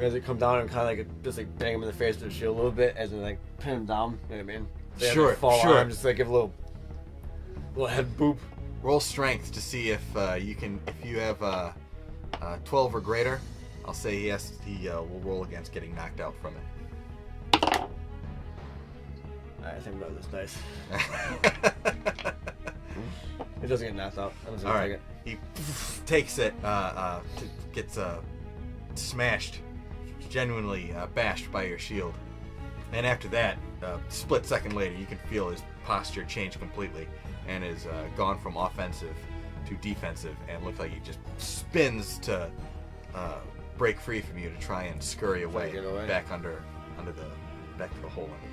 As it come down and kind of like just like bang him in the face with the shield a little bit, as in like pin him down. You know what I mean? They have, Sure, like, fall sure. arm, just like give a little head boop. roll strength to see if you can. If you have 12 or greater, I'll say he will roll against getting knocked out from it. Alright, I think about this dice. It doesn't get knocked out. I'm just All gonna right, take it. he takes it, gets smashed, genuinely bashed by your shield, and after that, split second later, you can feel his posture change completely, and is gone from offensive to defensive, and looks like he just spins to break free from you to try and scurry away, Get away. back to the hole under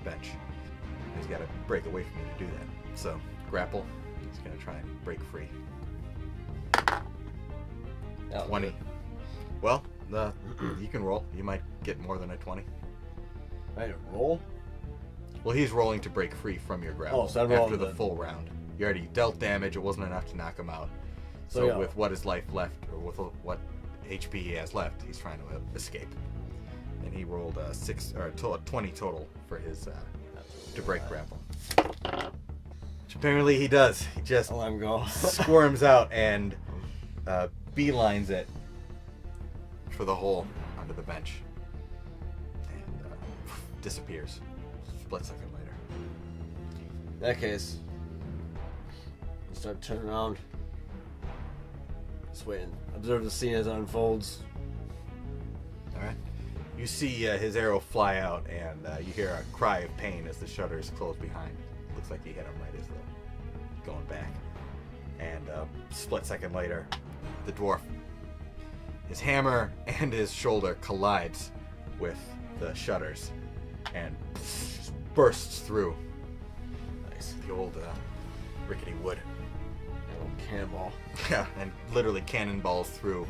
the bench. And he's got to break away from you to do that. So grapple. He's gonna try and break free. That'll 20. do it. Well, you can roll. You might get more than a 20. I roll? Well, he's rolling to break free from your grapple Oh, so I'm rolling after the then. full round. You already dealt damage. It wasn't enough to knock him out. So, So yeah. with what is life left, or with what HP he has left, he's trying to escape. And he rolled 20 total for his to break grapple. Which apparently he does. He just I'll let him go. squirms out and beelines it for the hole under the bench and disappears. Split second later. In that case, I start turning around. Just waiting. Observe the scene as it unfolds. All right. You see his arrow fly out, and you hear a cry of pain as the shutters close behind. Looks like he hit him right as the going back. And split second later, the dwarf, his hammer and his shoulder collides with the shutters, and bursts through. Nice. The old rickety wood. A little cannonball. Yeah, and literally cannonballs through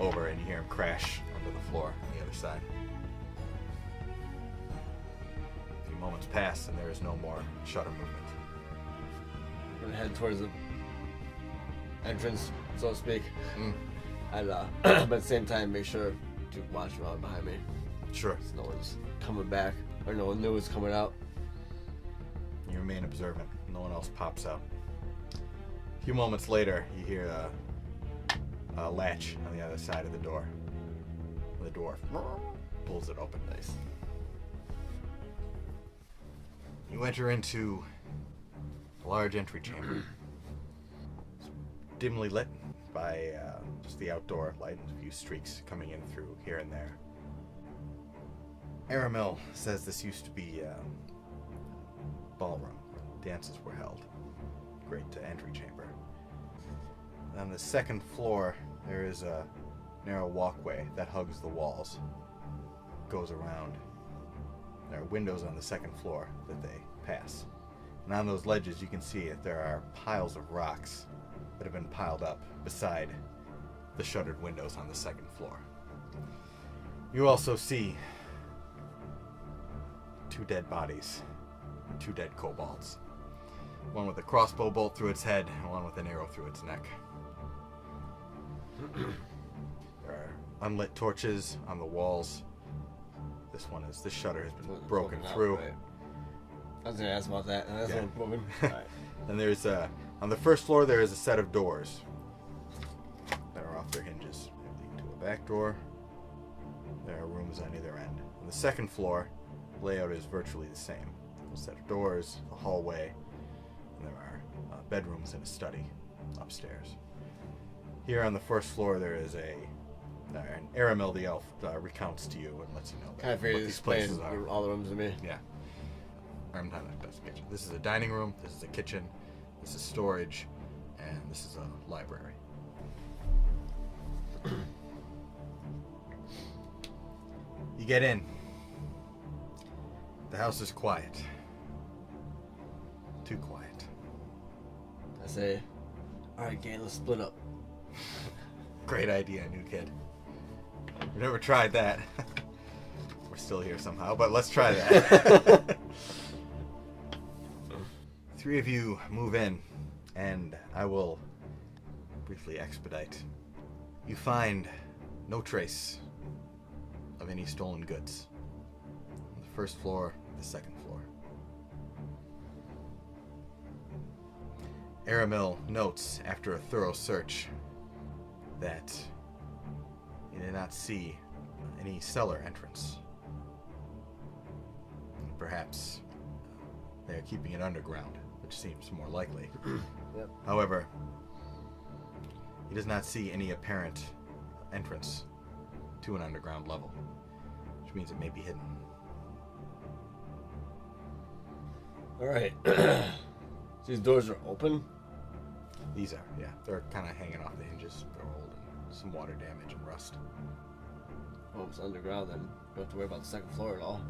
over, and you hear him crash onto the floor on the other side. A few moments pass, and there is no more shutter movement. I'm gonna head towards the entrance, so to speak. Mm, And but at the same time, make sure to watch around behind me, sure. so no one's coming back or no one new is coming out. You remain observant. No one else pops out. A few moments later, you hear a latch on the other side of the door. The dwarf pulls it open. Nice. You enter into a large entry chamber. It's dimly lit by just the outdoor light and a few streaks coming in through here and there. Aramil says this used to be a ballroom where dances were held. Great entry chamber. On the second floor, there is a narrow walkway that hugs the walls. Goes around. There are windows on the second floor that they pass. And on those ledges, you can see that there are piles of rocks that have been piled up beside the shuttered windows on the second floor. You also see 2 dead bodies, 2 dead kobolds. One with a crossbow bolt through its head, and one with an arrow through its neck. There are unlit torches on the walls. This shutter has been broken out, through. right. I was gonna ask about that, and that's Yeah. one moving. Alright. And there's on the first floor there is a set of doors that are off their hinges. They lead to a back door. There are rooms on either end. On the second floor, the layout is virtually the same. A set of doors, a hallway, and there are bedrooms and a study upstairs. Here on the first floor there is an Aramil the elf recounts to you and lets you know Kind of what figured these explain places are. all the rooms to me. Yeah. That's the kitchen. This is a dining room, this is a kitchen, this is storage, and this is a library. You get in. The house is quiet. Too quiet. I say, alright, gang, let's split up. Great idea, new kid. We've never tried that. We're still here somehow, but let's try that. 3 of you move in And I will briefly expedite. You find no trace of any stolen goods on the first floor, the second floor. Aramil notes after a thorough search that he did not see any cellar entrance. Perhaps they are keeping it underground, which seems more likely. Yep. However, he does not see any apparent entrance to an underground level, which means it may be hidden. Alright. These doors are open? These are, yeah. They're kind of hanging off the hinges. They're old and some water damage and rust. Oh, it's underground then. Don't have to worry about the second floor at all.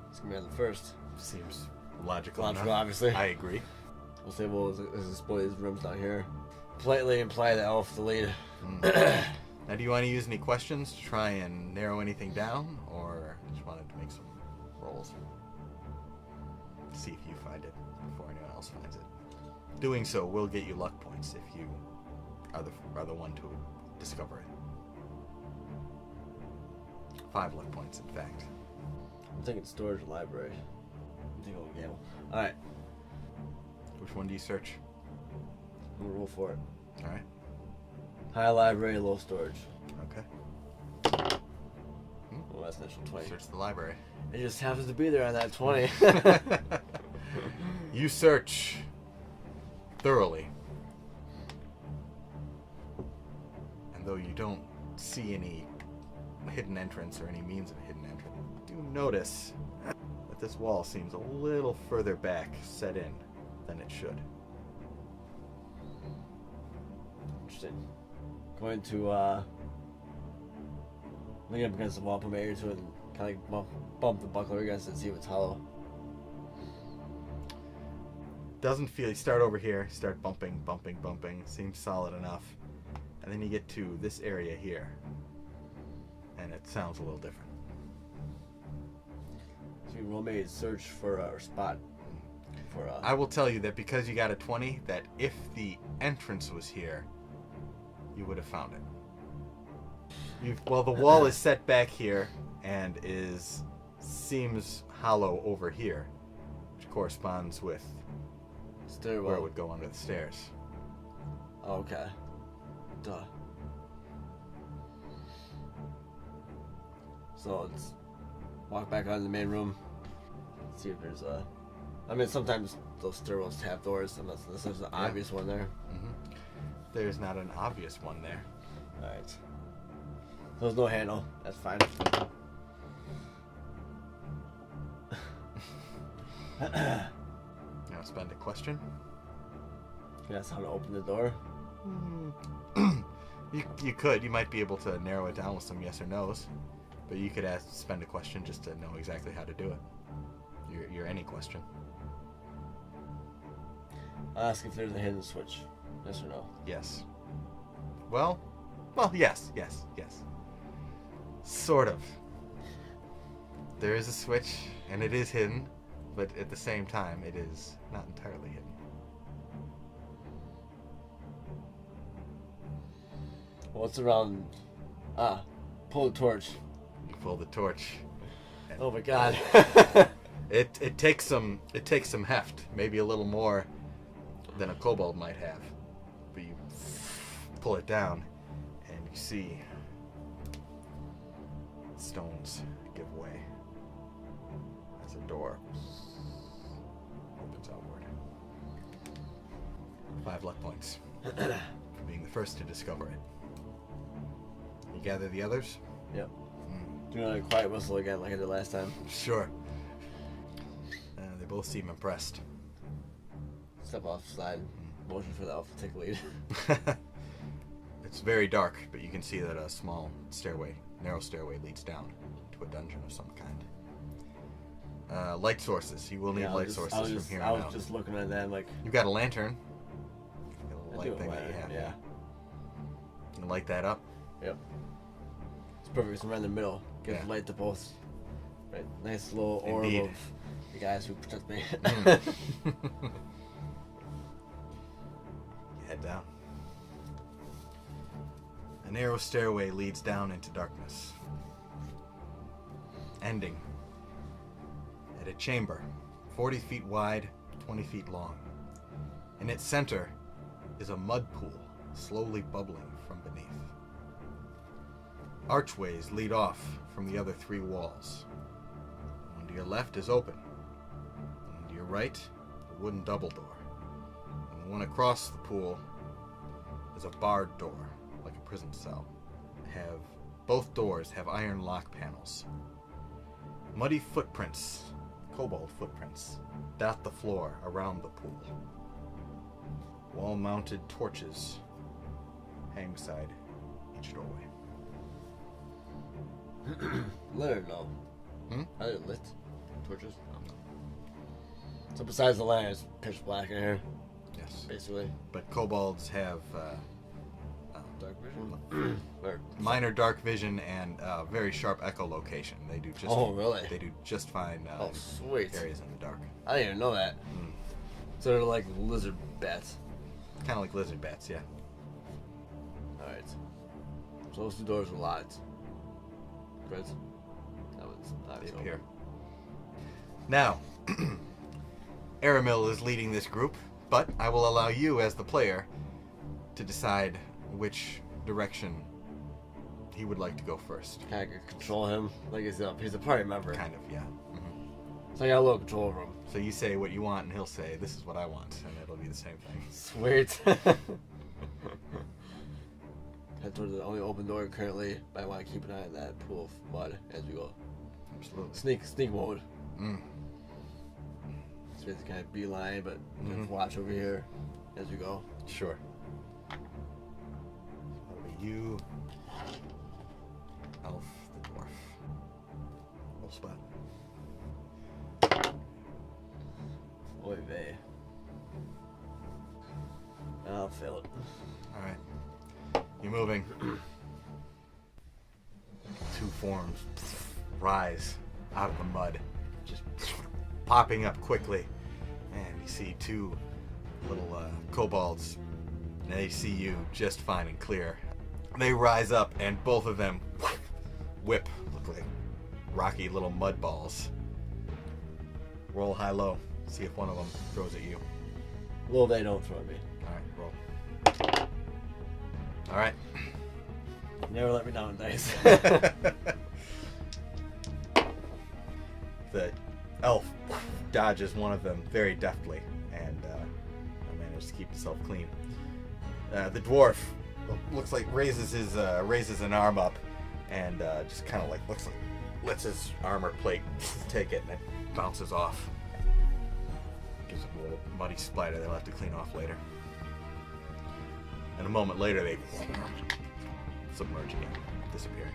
It's gonna be on the first. Seems logical Logical, enough. obviously. I agree. We'll say, well, let's explore these rooms down here. Politely imply the elf the lead. Now, do you want to use any questions to try and narrow anything down, or just wanted to make some rolls? See if you find it before anyone else finds it. Doing so will get you luck points if you are the one to discover it. 5 luck points, in fact. I'm thinking storage and library. I'm thinking we'll gamble. Alright, Which one do you search? I'm gonna roll for it. All right. High library, low storage. Okay. Well, that's an initial 20. Search the library. It just happens to be there on that 20. You search thoroughly. And though you don't see any hidden entrance or any means of a hidden entrance, you do notice that this wall seems a little further back set in than it should. Interesting. Going to lean up against the wall, put my ear to it, and kind of like bump the buckler against it and see if it's hollow. Doesn't feel. You start over here, start bumping. Seems solid enough. And then you get to this area here. And it sounds a little different. So you roll me a search for a spot. I will tell you that because you got a 20, that if the entrance was here, you would have found it. Well, the wall is set back here and seems hollow over here, which corresponds with stairwell. where it would go under the stairs. Oh, okay. Duh. So let's walk back out in the main room. See if there's a. I mean, sometimes those stairwells have doors, unless there's an obvious one there. Mm-hmm. There's not an obvious one there. Alright. So there's no handle. That's fine. Now spend a question. That's how to open the door. You could. You might be able to narrow it down with some yes or no's. But you could spend a question just to know exactly how to do it. Your any question. I'll ask if there's a hidden switch. Yes or no? Yes. Well, yes. Sort of. There is a switch, and it is hidden, but at the same time, it is not entirely hidden. What's around? Pull the torch. You pull the torch. Oh my god. It takes some heft, maybe a little more than a kobold might have. But you pull it down, and you see stones give way as a door opens outward. 5 luck points for being the first to discover it. You gather the others? Yep. Do another quiet whistle again like I did last time. Sure. They both seem impressed. Step off slide. Motion for the elf to take lead. It's very dark, but you can see that a small narrow stairway leads down to a dungeon of some kind. Light sources. You will need light sources from here on out. I was just looking at that like... You've got a lantern. A little light thing that you have. Yeah. You can light that up. Yep. It's perfect. It's right in the middle. Gives light to both. Right. Nice little orb of the guys who protect me. head down. A narrow stairway leads down into darkness, ending at a chamber 40 feet wide, 20 feet long. In its center is a mud pool slowly bubbling from beneath. Archways lead off from the other 3 walls. One to your left is open. One to your right, a wooden double door. And the one across the pool is a barred door, like a prison cell. Both doors have iron lock panels. Muddy footprints, kobold footprints, dot the floor around the pool. Wall-mounted torches hang beside each doorway. Lit or no? Hmm? Are they lit? Torches? No. So besides the light, it's pitch black in here, Yes. basically. But kobolds have Dark vision? Or, minor dark vision and very sharp echolocation. They do just Oh, really? They do just fine oh, sweet. areas in the dark. I didn't even know that. Mm. So they're like lizard bats. Kind of like lizard bats, yeah. Alright. So those 2 doors are locked. Right? That one's not They open. appear. Now, Aramil is leading this group, but I will allow you as the player to decide which direction he would like to go first. Kind of control him. Like he's a party member. Kind of, yeah. Mm-hmm. So I got a little control over him. So you say what you want, and he'll say, "This is what I want," and it'll be the same thing. Sweet. Head towards the only open door currently, but I want to keep an eye on that pool of mud as we go. Absolutely. Sneak mode. Mm. It's basically kind of beeline, but just watch over here as we go. Sure. That'll be you, Elf, the dwarf. Roll spot. Oy vey. I'll fail it. All right. You're moving. 2 forms rise out of the mud, just popping up quickly, and you see 2 little kobolds. And they see you just fine and clear. They rise up, and both of them whip, look like rocky little mud balls. Roll high-low. See if one of them throws at you. Well, they don't throw at me. All right, roll. All right. Never let me down, dice. The elf dodges one of them very deftly and manages to keep himself clean. The dwarf looks like raises an arm up and just kind of like lets his armor plate take it, and it bounces off. Gives him a little muddy splatter they'll have to clean off later. And a moment later, they submerge again, disappearing.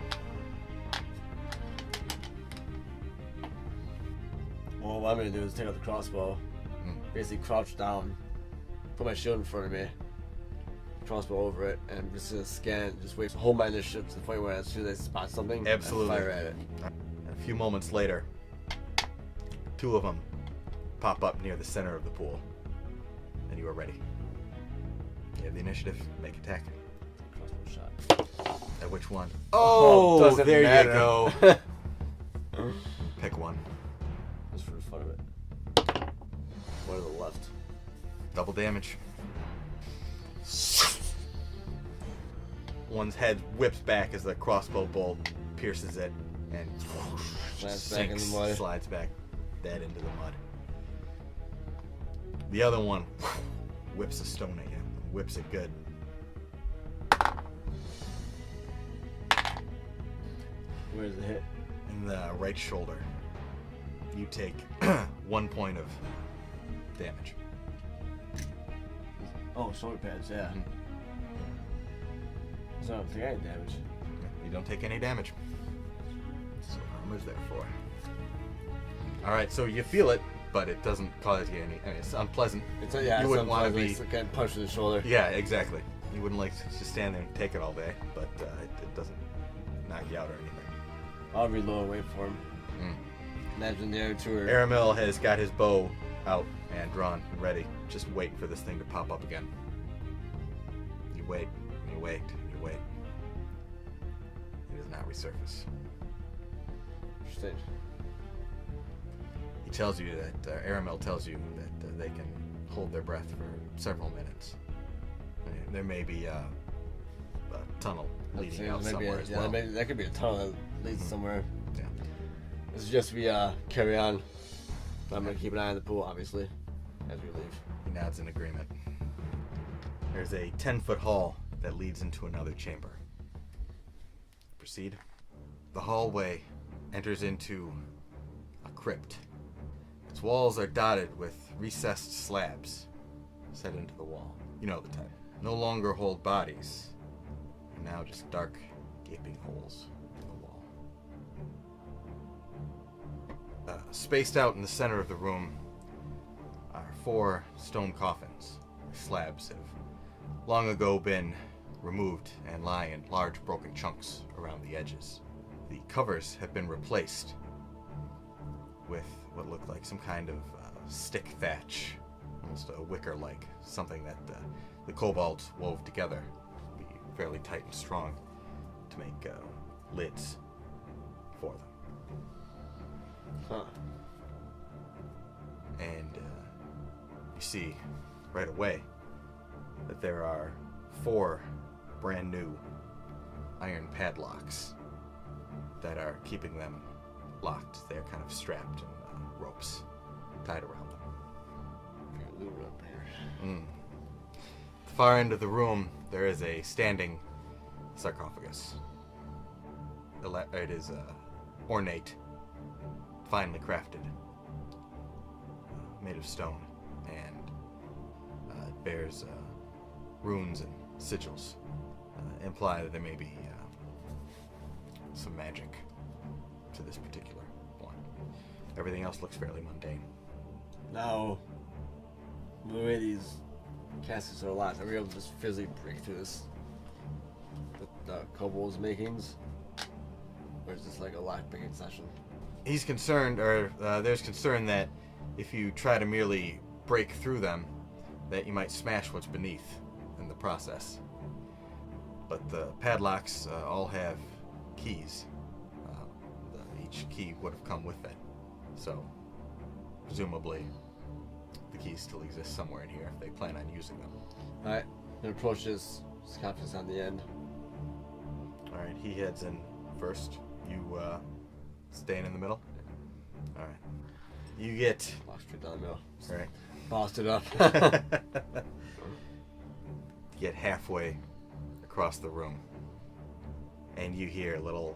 Well, what I'm going to do is take out the crossbow, basically crouch down, put my shield in front of me, crossbow over it, and I'm just going to scan it, just wait to hold my initiative to the point where as soon as I spot something, Absolutely. I fire at it. A few moments later, 2 of them pop up near the center of the pool, and you are ready. You have the initiative. Make attack. Crossbow shot. At which one? Oh, doesn't there matter. you go. Pick one. Just for the fun of it. One to the left. Double damage. One's head whips back as the crossbow bolt pierces it and Slides back in the mud. slides back dead into the mud. The other one whips a stone at you. Whips it good. Where's the hit? In the right shoulder. You take 1 point of damage. Oh, shoulder pads, yeah. Mhm. So I don't take any damage. You don't take any damage. That's what armor's there for. Alright, so you feel it, but it doesn't cause you any. I mean, it's unpleasant. It's yeah, You wouldn't want to be. like getting punched in the shoulder. Yeah, exactly. You wouldn't like to just stand there and take it all day, but it doesn't knock you out or anything. I'll reload and wait for him. Mm. Imagine the other 2 are. Aramil has got his bow out and drawn and ready. Just wait for this thing to pop up again. wait, and you wait, and you wait. He does not resurface. Interesting. He tells you that, Aramel tells you that they can hold their breath for several minutes. There may be a tunnel leading out somewhere as well. That could be a tunnel that leads somewhere. Yeah. This is just we carry on. I'm gonna keep an eye on the pool, obviously, as we leave. He nods in agreement. There's a 10-foot hall that leads into another chamber. Proceed. The hallway enters into a crypt. Its walls are dotted with recessed slabs set into the wall. You know the type. No longer hold bodies. Now just dark, gaping holes in the wall. Spaced out in the center of the room are 4 stone coffins. Slabs have long ago been removed and lie in large broken chunks around the edges. The covers have been replaced with what looked like some kind of stick thatch, almost a wicker-like, something that the kobolds wove together to be fairly tight and strong to make lids for them. Huh. And you see right away that there are 4 brand new iron padlocks that are keeping them locked. They're kind of strapped in ropes tied around them. At the far end of the room, there is a standing sarcophagus. It is ornate, finely crafted, made of stone, and it bears runes and sigils. Imply that there may be some magic to this particular one. Everything else looks fairly mundane. Now, the way these caskets are locked, are we able to just physically break through this? The Kobold's makings? Or is this like a lock-picking session? He's concerned, or there's concern that if you try to merely break through them, that you might smash what's beneath in the process. But the padlocks all have keys. Each key would have come with it. So, presumably, the keys still exist somewhere in here if they plan on using them. Alright, I'm gonna approach this sarcophagus on the end. Alright, he heads in first. You staying in the middle? Alright. You get... Walk straight down the middle. Right. Bossed it up. Get halfway across the room, and you hear little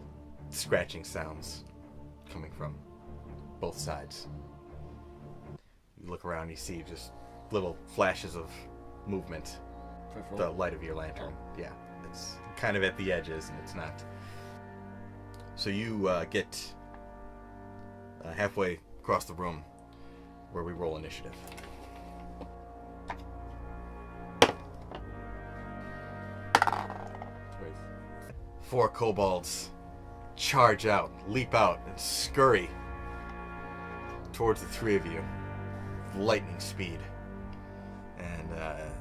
scratching sounds coming from both sides. You look around, you see just little flashes of movement. The light of your lantern. Yeah, it's kind of at the edges, and it's not. So you get halfway across the room, where we roll initiative. 4 kobolds charge out, leap out, and scurry towards the 3 of you with lightning speed. And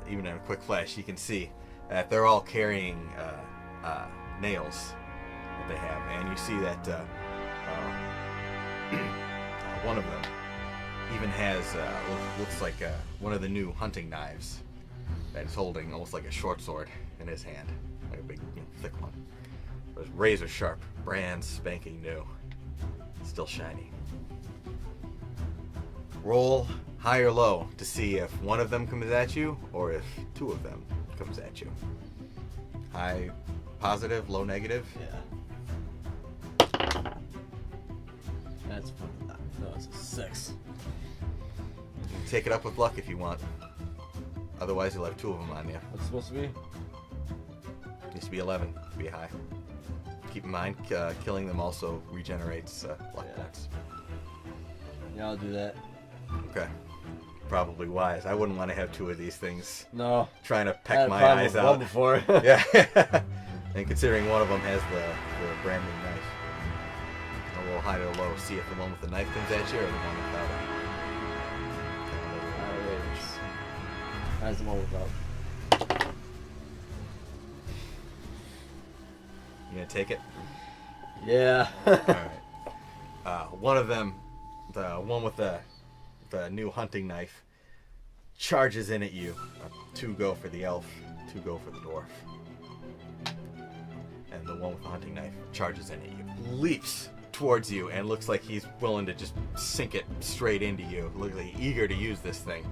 even in a quick flash, you can see that they're all carrying nails that they have. And you see that one of them even has, looks like one of the new hunting knives that he's holding, almost like a short sword in his hand. Like a big, thick one. It was razor sharp, brand spanking new. Still shiny. Roll high or low to see if one of them comes at you or if 2 of them comes at you. High positive, low negative. Yeah. That's fucking not. No, it's a 6. You can take it up with luck if you want. Otherwise, you'll have 2 of them on you. What's it supposed to be? Needs to be 11 to be high. Keep in mind, killing them also regenerates luck points. Yeah, I'll do that. Okay. Probably wise. I wouldn't want to have 2 of these things trying to I peck had my a problem eyes with out. one before. Yeah. And considering one of them has the brand new knife. I'll roll high or low. See if the one with the knife comes at you or the one without it. That's the one without. gonna take it? Yeah. Alright. One of them, the one with the new hunting knife, charges in at you. 2 go for the elf, 2 go for the dwarf. And the one with the hunting knife charges in at you. Leaps towards you and looks like he's willing to just sink it straight into you. Looks like he's eager to use this thing.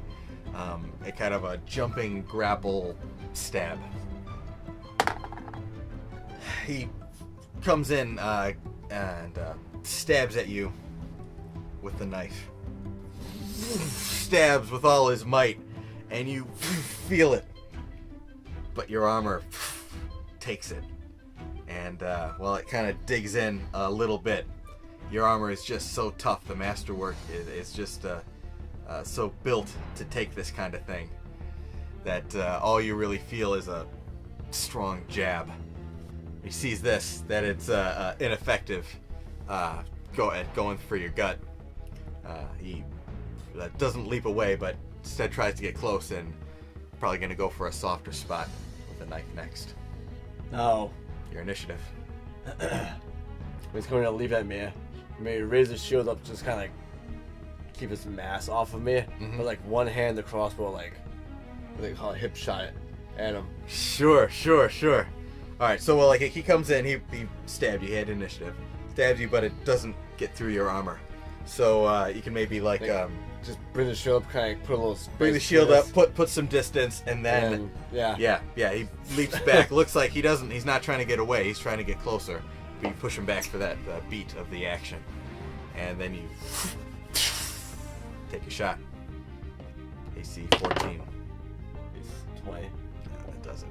A kind of a jumping grapple stab. He comes in and stabs at you with the knife. Stabs with all his might, and you feel it. But your armor takes it. And while it kind of digs in a little bit, your armor is just so tough. The masterwork is just so built to take this kind of thing that all you really feel is a strong jab. He sees this, that it's ineffective going for your gut. He doesn't leap away, but instead tries to get close and probably going to go for a softer spot with the knife next. No. Your initiative. He's going to leap at me. Maybe raise his shield up, just kind of keep his mass off of me. Mm-hmm. But like one hand, the crossbow, like what they call it, hip shot at him. Sure. All right, so like he comes in, he stabbed you. He had initiative, stabs you, but it doesn't get through your armor. So you can maybe like just bring the shield up, kind of put a little space. bring the shield up, put some distance, and then yeah. He leaps back. Looks like he's not trying to get away. He's trying to get closer. But you push him back for that beat of the action, and then you take a shot. AC 14. It's 20. Yeah, that does it.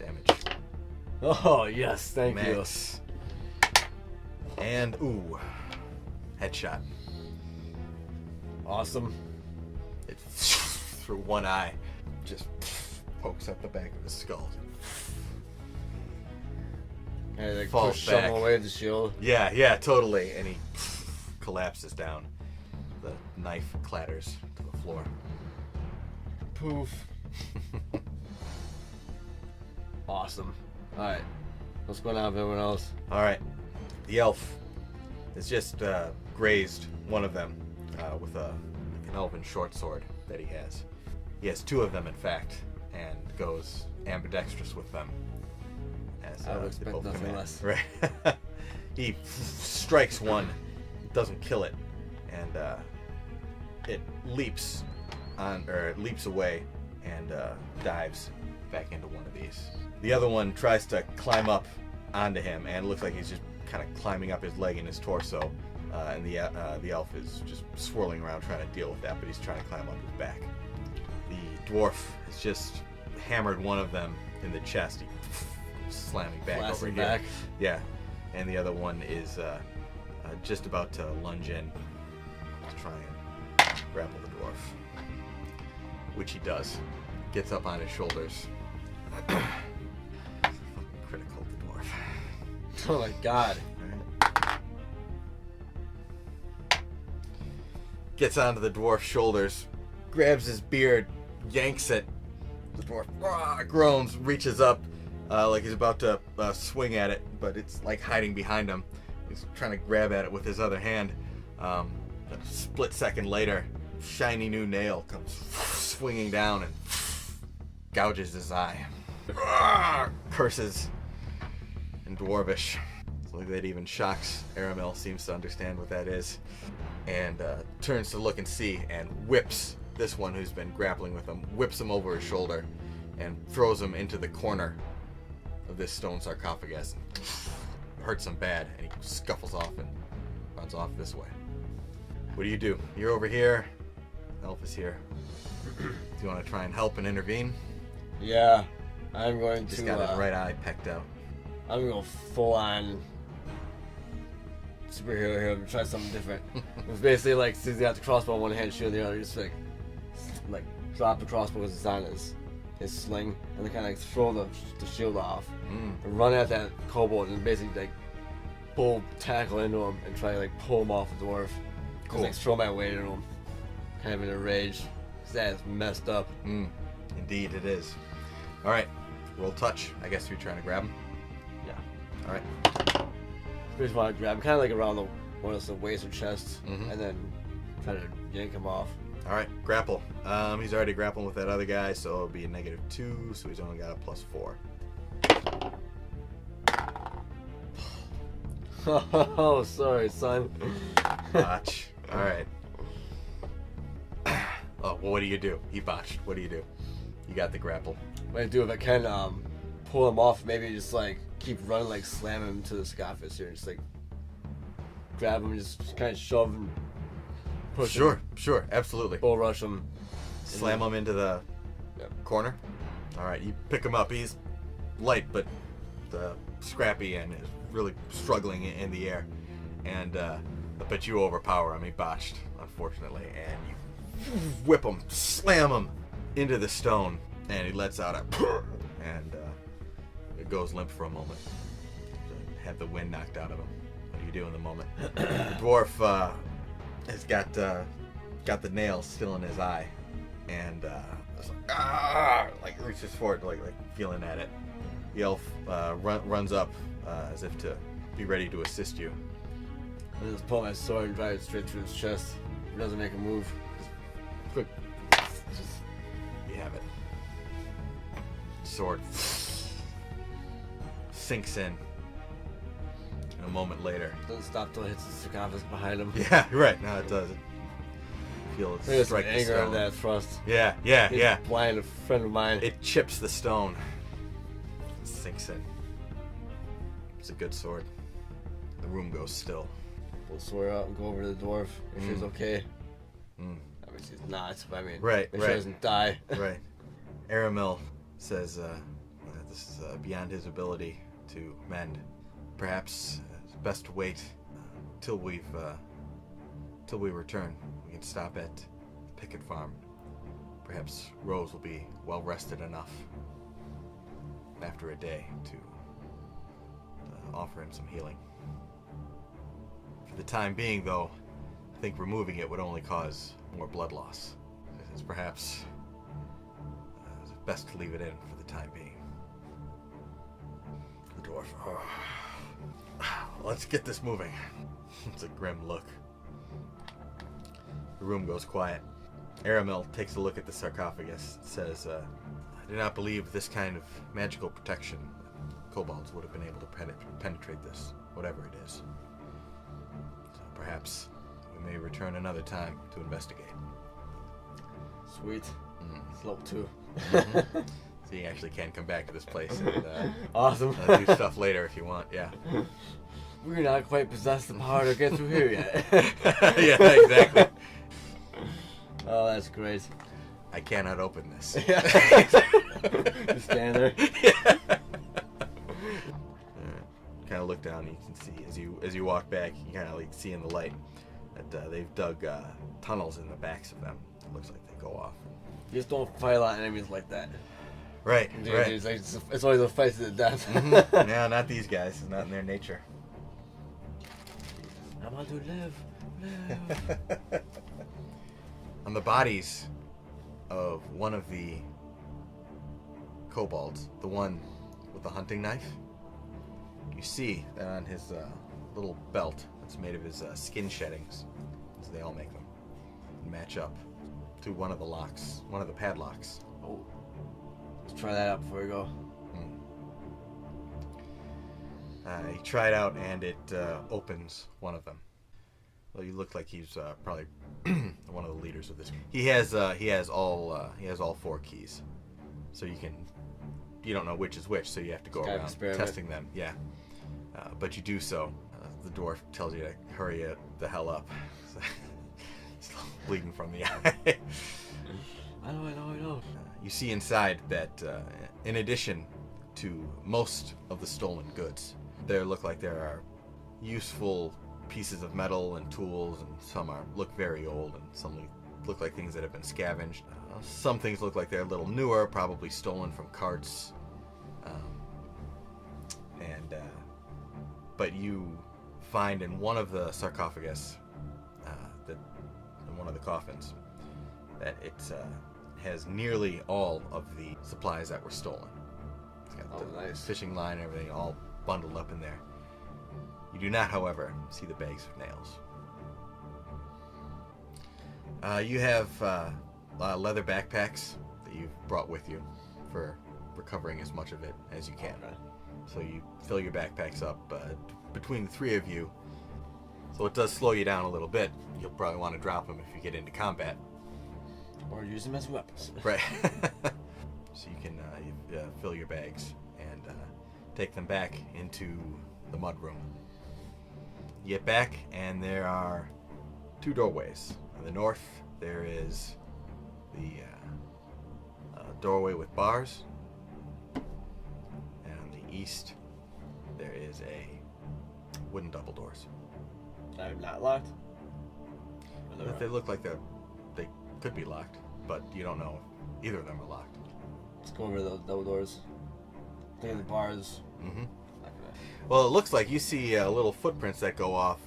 Damage. Oh yes, thank Max. And headshot. Awesome. It through one eye, just pokes up the back of his skull. And like Falls push back. him away with the shield. Yeah, totally. And he collapses down. The knife clatters to the floor. Poof. Awesome. Alright. What's going on with everyone else? All right, the elf has just grazed one of them with an elven short sword that he has. He has 2 of them, in fact, and goes ambidextrous with them. As, I would they expect both come nothing in. less. Right. He strikes one, doesn't kill it, and it leaps away and dives back into one of these. The other one tries to climb up onto him, and it looks like he's just kind of climbing up his leg and his torso. And the elf is just swirling around trying to deal with that, but he's trying to climb up his back. The dwarf has just hammered one of them in the chest. He's slamming back over here. Back. Yeah, and the other one is just about to lunge in to try and grapple the dwarf, which he does. Gets up on his shoulders. Fucking critical, the dwarf. Oh my god. Gets onto the dwarf's shoulders, grabs his beard, yanks it. The dwarf groans, reaches up like he's about to swing at it, but it's like hiding behind him. He's trying to grab at it with his other hand. A split second later, shiny new nail comes swinging down and gouges his eye. Curses in Dwarvish. It's like that even shocks Aramil, seems to understand what that is, and turns to look and see, and whips this one who's been grappling with him, whips him over his shoulder and throws him into the corner of this stone sarcophagus and hurts him bad, and he scuffles off and runs off this way. What do? You're over here. Elf is here. Do you want to try and help and intervene? Yeah, I'm going to. Just got his right eye pecked out. I'm gonna go full on superhero here and try something different. It's basically like since he got the crossbow in one hand, shield in the other, just like drop the crossbow because it's on his sling, and then kind of like throw the shield off and run at that kobold and basically like full tackle into him and try to like pull him off the dwarf. Cool. Just, like throw my weight into him, kind of in a rage. Cause that is messed up. Indeed, it is. All right, roll touch. I guess you're trying to grab him. Yeah. All right. We just want to grab him kind of like around one of the waist or chest, Mhm. and then try to yank him off. All right. Grapple. He's already grappling with that other guy, so it'll be a -2. So he's only got a +4. Oh, sorry, son. Botch. All right. Oh, well, what do you do? He botched. What do? You got the grapple. What I do if I can pull him off, maybe just like keep running, like slam him to the sarcophagus here, and just like grab him, and just kind of shove him, push him, Sure, absolutely. bull rush him, Slam him into the corner. All right, you pick him up. He's light, but scrappy and is really struggling in the air. And but you overpower him. He botched, unfortunately, and you whip him, slam him into the stone, and he lets out a and it goes limp for a moment. Had the wind knocked out of him. What do you do in the moment? The dwarf has got the nail still in his eye, and it's like reaches forward, like feeling at it. The elf runs up as if to be ready to assist you. I just pull my sword and drive it straight through his chest. He doesn't make a move. Quick. You have it. Sword sinks in. And a moment later. Doesn't stop till it hits the sarcophagus behind him. Yeah, you're right. No, it doesn't. Feel it There's some strike the anger on stone. that thrust. Yeah. He's blind, a friend of mine. It chips the stone. It sinks in. It's a good sword. The room goes still. Pull the sword out and go over to the dwarf. Make sure he's okay. Mm. I mean, she's not. But I mean, Right, make sure he doesn't die. Right. Aramil says that this is beyond his ability to mend. Perhaps it's best to wait till we return. We can stop at the picket farm. Perhaps Rose will be well rested enough after a day to offer him some healing. For the time being, though, I think removing it would only cause more blood loss. It's perhaps best to leave it in for the time being. The dwarf. Let's get this moving. It's a grim look. The room goes quiet. Aramil takes a look at the sarcophagus. Says, I do not believe this kind of magical protection Kobolds would have been able to penetrate this, whatever it is. So perhaps we may return another time to investigate. Sweet. It's level 2. Mm-hmm. So you actually can come back to this place and Awesome. do stuff later if you want. Yeah. We're not quite possessed the power to get through here yet. Yeah, exactly. Oh, that's great. I cannot open this. Yeah. Just stand there. Yeah. Kind of look down and you can see as you walk back, you kind of like see in the light that they've dug tunnels in the backs of them. It looks like they go off. You just don't fight a lot of enemies like that. Right. Right. It's, like, it's always a fight to the death. Mm-hmm. Yeah, not these guys. It's not in their nature. I want to live. On the bodies of one of the kobolds, the one with the hunting knife, you see that on his little belt that's made of his skin sheddings, as they all make them, match up to one of the locks, one of the padlocks. Oh, let's try that out before we go. He tried out and it opens one of them. Well, you look like he's probably one of the leaders of this. He has all 4 keys, so you don't know which is which, so you have to go around testing them. Yeah, but you do so. The dwarf tells you to hurry the hell up. Still bleeding from the eye. I know. You see inside that in addition to most of the stolen goods, there look like there are useful pieces of metal and tools, and some look very old, and some look like things that have been scavenged. Some things look like they're a little newer, probably stolen from carts. But you find in one of the sarcophagus, in one of the coffins, that it has nearly all of the supplies that were stolen. It's got the nice. fishing line and everything all bundled up in there. You do not, however, see the bags of nails. You have leather backpacks that you've brought with you for recovering as much of it as you can. Okay. So you fill your backpacks up between the three of you. So it does slow you down a little bit. You'll probably want to drop them if you get into combat. Or use them as weapons. Right. So you can fill your bags and take them back into the mudroom. You get back, and there are two doorways. On the north, there is the doorway with bars. And on the east, there is a wooden double doors. They're not locked? Or they're They look like they could be locked, but you don't know if either of them are locked. Let's go over those double doors. Look at the bars. Mm-hmm. Well, it looks like you see little footprints that go off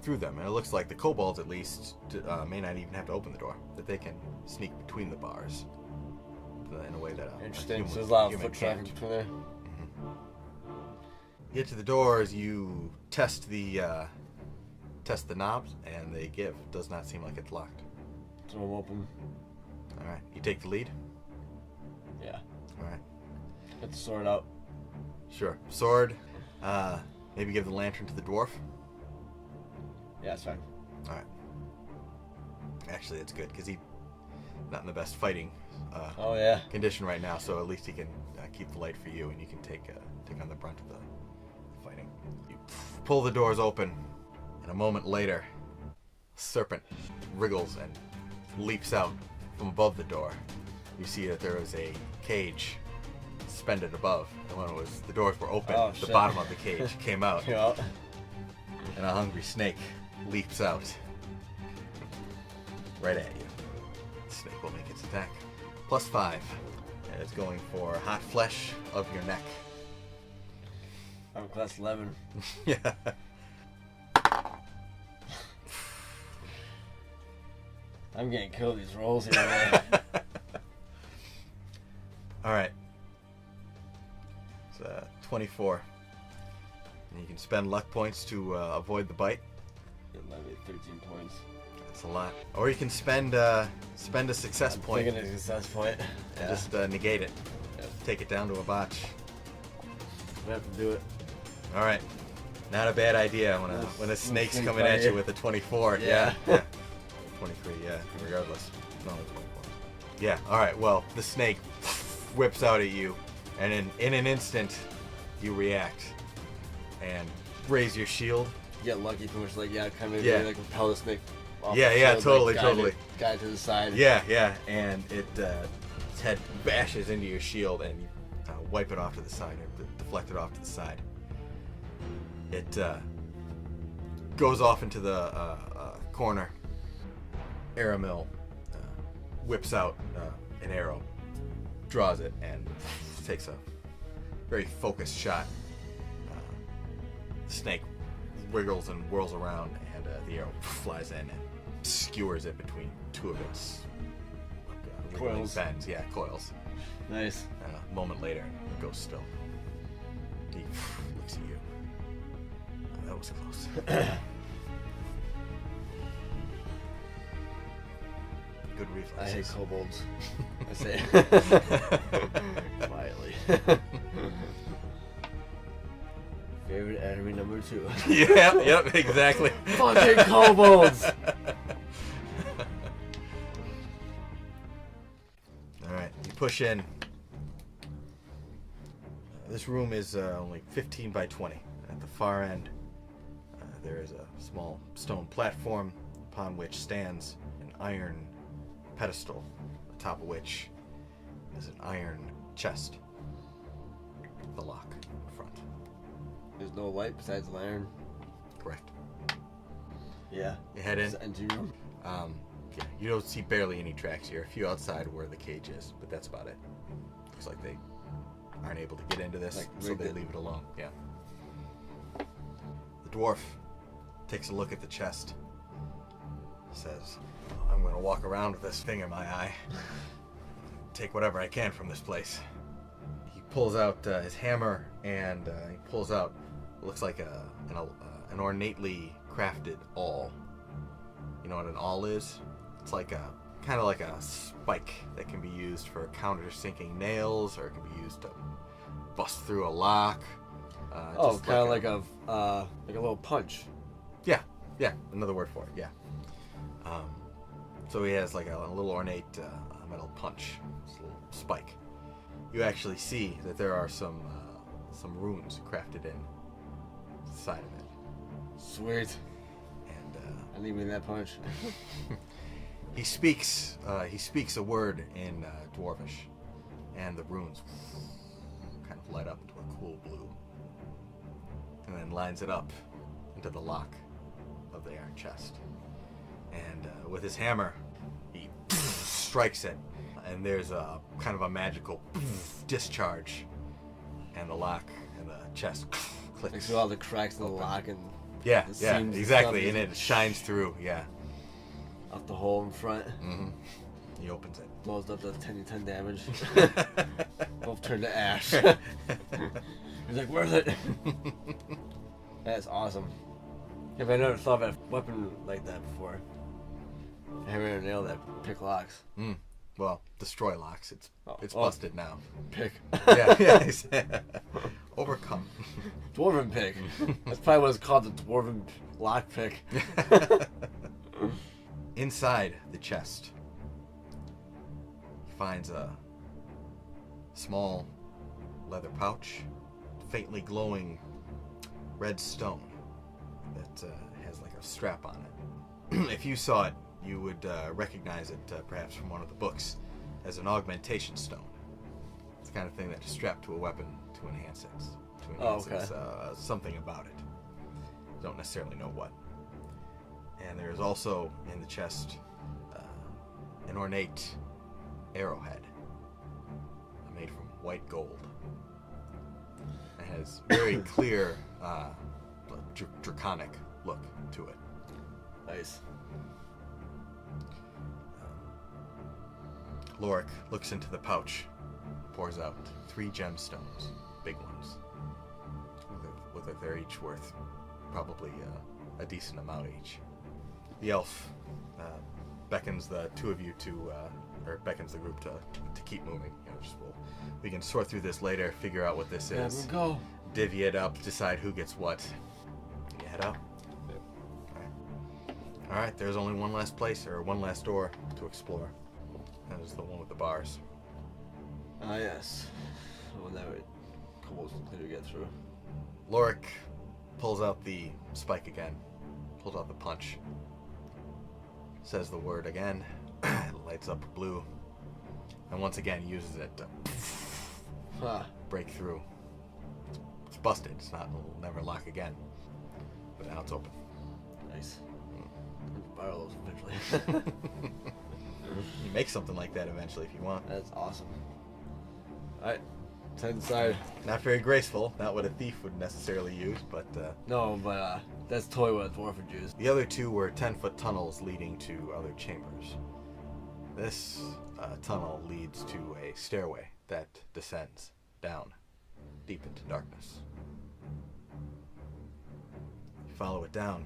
through them, and it looks like the kobolds, at least, may not even have to open the door. That they can sneak between the bars in a way that Interesting. So there's a lot of human foot traffic can't. between there. You get to the doors, you test the knobs, and they give. It does not seem like it's locked. Throw them open. All right, you take the lead. Yeah. All right, Get the sword out. sure. Sword. Maybe give the lantern to the dwarf. Yeah, that's fine. All right. Actually, it's good because he's not in the best fighting Oh, yeah. condition right now, so at least he can keep the light for you, and you can take on the brunt of the fighting. You pull the doors open, and a moment later, a serpent wriggles and leaps out from above the door. You see that there is a cage suspended above, and when the doors were open, Oh, the shit. bottom of the cage came out, Yeah. and a hungry snake leaps out right at you. The snake will make its attack. +5. And it's going for hot flesh of your neck. I'm class 11. Yeah. I'm getting killed these rolls here, man. Alright. It's 24. And you can spend luck points to avoid the bite. It might be 13 points. That's a lot. Or you can spend a success point Taking a success point. and just negate it. Yep. Take it down to a botch. We have to do it. Alright. Not a bad idea when a snake's coming at you with a 24. Yeah. Yeah. 23, yeah, regardless. No, 24. Yeah, alright, well, the snake whips out at you, and in an instant, you react and raise your shield. You get lucky pretty much, like, yeah, kind of Yeah. like repel the snake off Yeah, the yeah, shield, totally, like, totally. Guide to the side. Yeah, and its head bashes into your shield, and you wipe it off to the side, or deflect it off to the side. It goes off into the corner. Aramil whips out an arrow, draws it, and takes a very focused shot. The snake wiggles and whirls around, and the arrow flies in and skewers it between two of its wiggling Coils. bends. Yeah, coils. Nice. A moment later, it goes still. He looks at you. Oh, that was close. Good I hate reflexes. kobolds. I say quietly. Favorite enemy number 2. Yep, exactly. Fucking kobolds! Alright, you push in. This room is only 15 by 20. At the far end, there is a small stone platform upon which stands an iron pedestal, atop of which is an iron chest with a lock in front. There's no light besides the iron. Correct. Yeah. You head in. It's an empty room. Yeah, you don't see barely any tracks here. A few outside where the cage is, but that's about it. Looks like they aren't able to get into this, Like, so rigged they it. leave it alone. Yeah. The dwarf takes a look at the chest. Says, I'm going to walk around with this thing in my eye. Take whatever I can from this place. He pulls out his hammer, and he pulls out what looks like an ornately crafted awl. You know what an awl is? It's like kind of like a spike that can be used for countersinking nails, or it can be used to bust through a lock. Kind of like a little punch. Yeah, another word for it. Yeah. So he has like a little ornate metal punch, this little spike. You actually see that there are some runes crafted in the side of it. Sweet. And I need me that punch. he speaks a word in Dwarvish, and the runes kind of light up into a cool blue, and then lines it up into the lock of the iron chest. And with his hammer, he strikes it, and there's a kind of a magical discharge, and the lock and the chest clicks. Makes all the cracks in the lock and yeah, the yeah, seams exactly, and and it shines through. Yeah. out the hole in front. Mm-hmm. He opens it. Blows up, does 10 damage. Both turn to ash. He's like, worth it. That's awesome. If I never thought of a weapon like that before. Hammer and nail that pick locks. Well, destroy locks. It's busted now. Pick. Yeah. Overcome. Dwarven pick. That's probably what it's called, the dwarven lock pick. Inside the chest, he finds a small leather pouch, faintly glowing red stone that has like a strap on it. If you saw it, you would recognize it perhaps from one of the books as an augmentation stone. It's the kind of thing that is strapped to a weapon to enhance it. Something about it. Don't necessarily know what. And there is also in the chest an ornate arrowhead made from white gold. It has very clear draconic look to it. Nice. Lorik looks into the pouch, pours out 3 gemstones, big ones. They're each worth probably a decent amount each. The elf beckons the two of you or beckons the group to keep moving. We can sort through this later, figure out what this is. Go. Divvy it up, decide who gets what. You head up. Yep. All right. There's only one last place, or one last door to explore. That is the one with the bars. Ah, yes. The one that Kobolds will clearly get through. Lorik pulls out the spike again, pulls out the punch, says the word again, it lights up blue, and once again uses it to break through. It's busted. It'll never lock again. But now it's open. Nice. Borrow those eventually. You make something like that eventually if you want. That's awesome. Alright, head inside. Not very graceful, not what a thief would necessarily use, but No, but that's totally what a dwarf would use. the other 2 were 10-foot tunnels leading to other chambers. This tunnel leads to a stairway that descends down deep into darkness. You follow it down.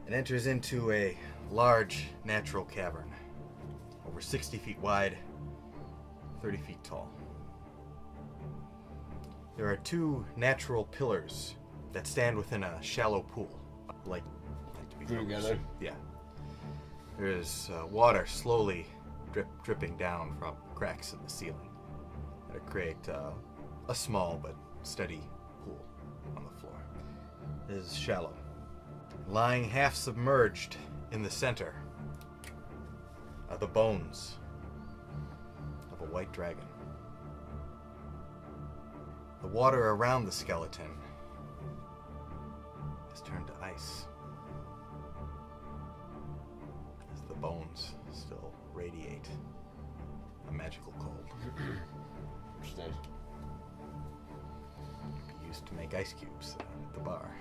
It enters into a large natural cavern, over 60 feet wide, 30 feet tall. There are 2 natural pillars that stand within a shallow pool, like to be Together? Yeah. There is water slowly dripping down from cracks in the ceiling that create a small but steady pool on the floor. It is shallow. Lying half submerged in the center are the bones of a white dragon. The water around the skeleton has turned to ice, as the bones still radiate a magical cold. Interesting. Be used to make ice cubes at the bar.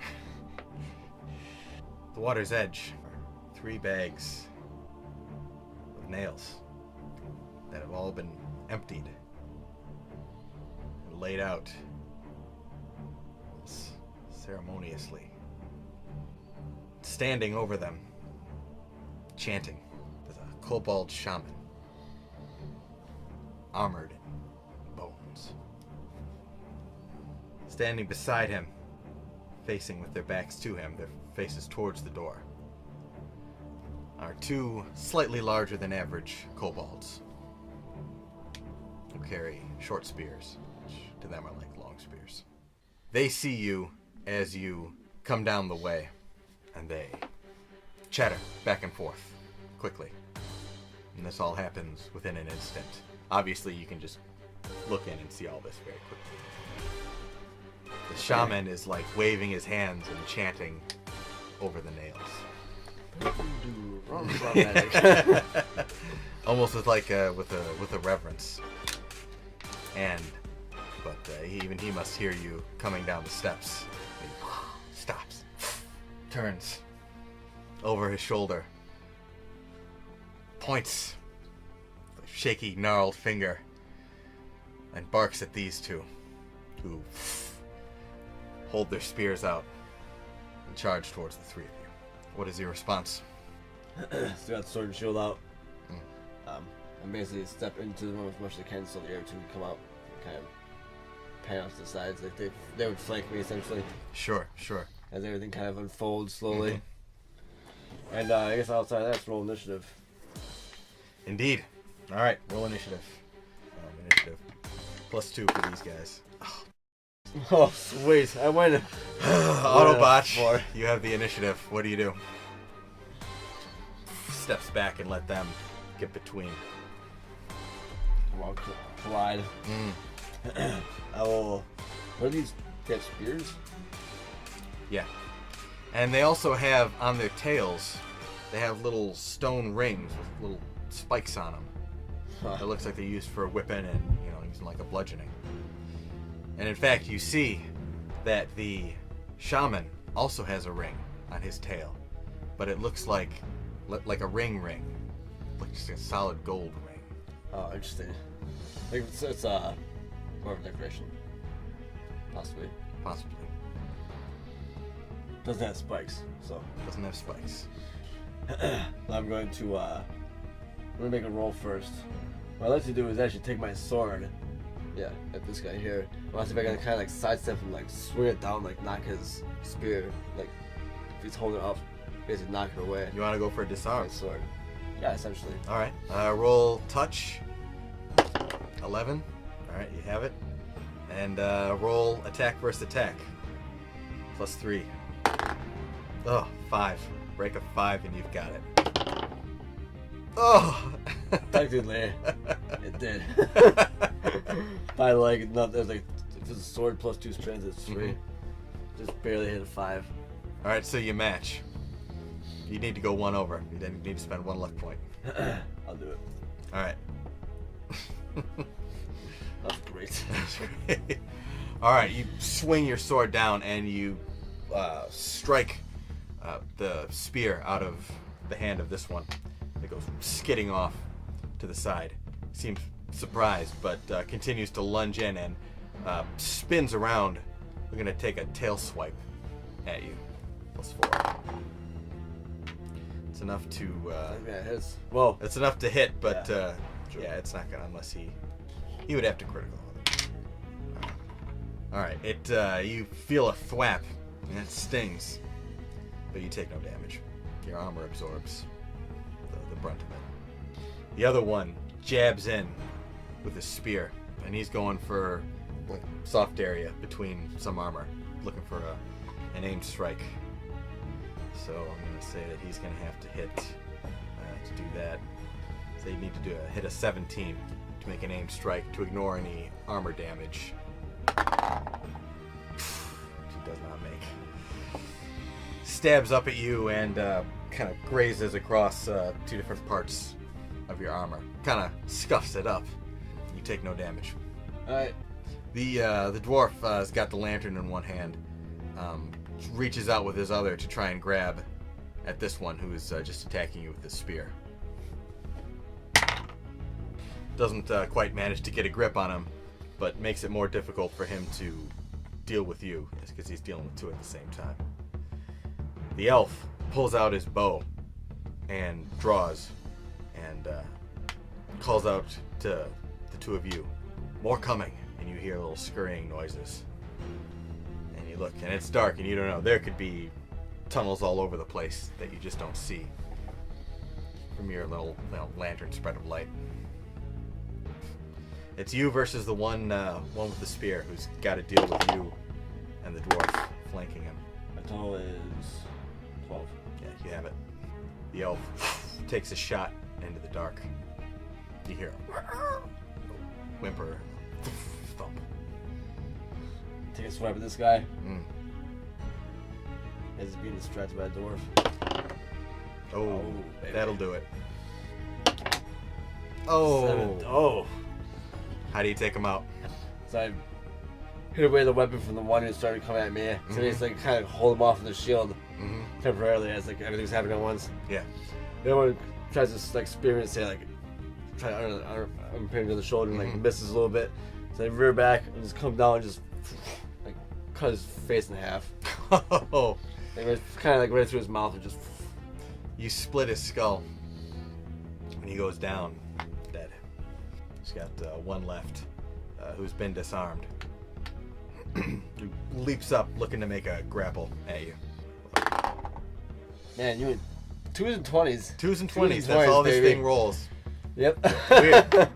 The water's edge are 3 bags of nails that have all been emptied laid out ceremoniously. Standing over them, chanting, is a kobold shaman, armored in bones. Standing beside him, facing with their backs to him, their faces towards the door, are two slightly larger than average kobolds who carry short spears, which to them are like long spears. They see you as you come down the way, and they chatter back and forth quickly. And this all happens within an instant. Obviously, you can just look in and see all this very quickly. The shaman is like waving his hands and chanting over the nails. Almost with like with a reverence. But even he must hear you coming down the steps. He stops, turns over his shoulder, points with a shaky, gnarled finger, and barks at these two, who hold their spears out and charge towards the three of you. What is your response? Still got the sword and shield out. And basically step into the room as much as I can so the other two can come out and kind of pan off to the sides. Like they would flank me essentially. Sure. As everything kind of unfolds slowly. Mm-hmm. And I guess outside of that, let's roll initiative. Indeed. Alright, roll initiative. Initiative. +2 for these guys. Oh, sweet. I win. Autobot, you have the initiative. What do? Steps back and let them get between. Well, collide. I will. What are these? They have spears? Yeah. And they also have on their tails, they have little stone rings with little spikes on them. It looks like they're used for whipping and, using like a bludgeoning. And in fact, you see that the shaman also has a ring on his tail, but it looks like a ring, like just a solid gold ring. Oh, interesting. Like it's more of a decoration, possibly. Doesn't have spikes, so Doesn't have spikes. I'm going to make a roll first. What I'd like to do is actually take my sword. Yeah, at this guy here. I want to see if I can kind of like sidestep him, like swing it down, like knock his spear, like if he's holding it up, basically knock it away. You want to go for a disarm? My sword. Yeah, essentially. All right. Roll touch. 11. All right, you have it. And roll attack versus attack. +3. Oh, 5. Break a 5 and you've got it. Oh! Technically, it did. By like, no, there's like, if it's a sword +2 strength, it's 3. Mm-hmm. Just barely hit a 5. All right, so you match. You need to go 1 over. You then need to spend 1 luck point. I'll do it. All right. That's great. All right, you swing your sword down and you strike the spear out of the hand of this one. It goes skidding off to the side. Seems surprised, but continues to lunge in and spins around. We're gonna take a tail swipe at you. +4. It's enough to. Yeah, it hits. Well, it's enough to hit, but sure. Yeah, it's not gonna unless he would have to critical. All right, you feel a thwap and it stings, but you take no damage. Your armor absorbs the brunt of it. The other one jabs in with his spear, and he's going for like soft area between some armor, looking for an aimed strike. So I'm going to say that he's going to have to hit to do that. So you need to hit a 17 to make an aimed strike to ignore any armor damage. He does not make. Stabs up at you and kind of grazes across 2 different parts of your armor. Kind of scuffs it up. You take no damage. Alright. The dwarf has got the lantern in one hand. Reaches out with his other to try and grab at this one who is just attacking you with his spear. Doesn't quite manage to get a grip on him, but makes it more difficult for him to deal with you, because he's dealing with two at the same time. The elf pulls out his bow and draws and calls out to the two of you, "More coming," and you hear little scurrying noises. And you look, and it's dark, and you don't know. There could be tunnels all over the place that you just don't see from your little lantern spread of light. It's you versus the one with the spear who's got to deal with you and the dwarf flanking him. My total is 12. Yeah, you have it. The elf takes a shot into the dark. You hear a whimper, thump. Take a swipe at this guy. Mm. As he's being distracted by a dwarf. Oh, baby. that'll do it. Oh. 7. Oh. How do you take him out? So I hit away the weapon from the one who started coming at me. So he's like kind of hold him off with the shield temporarily as like everything's happening at once. Yeah. The other one tries to like spear me and say like try to unpin to the shoulder and like misses a little bit. So I rear back and just come down and just like cut his face in half. Oh. Like, kind of like right through his mouth and just. You split his skull, and he goes down, dead. He's got one left, who's been disarmed. He leaps up, looking to make a grapple at you. Man, you had 2s and 20s. 2s and 20s, that's all this thing rolls. Yep. Weird.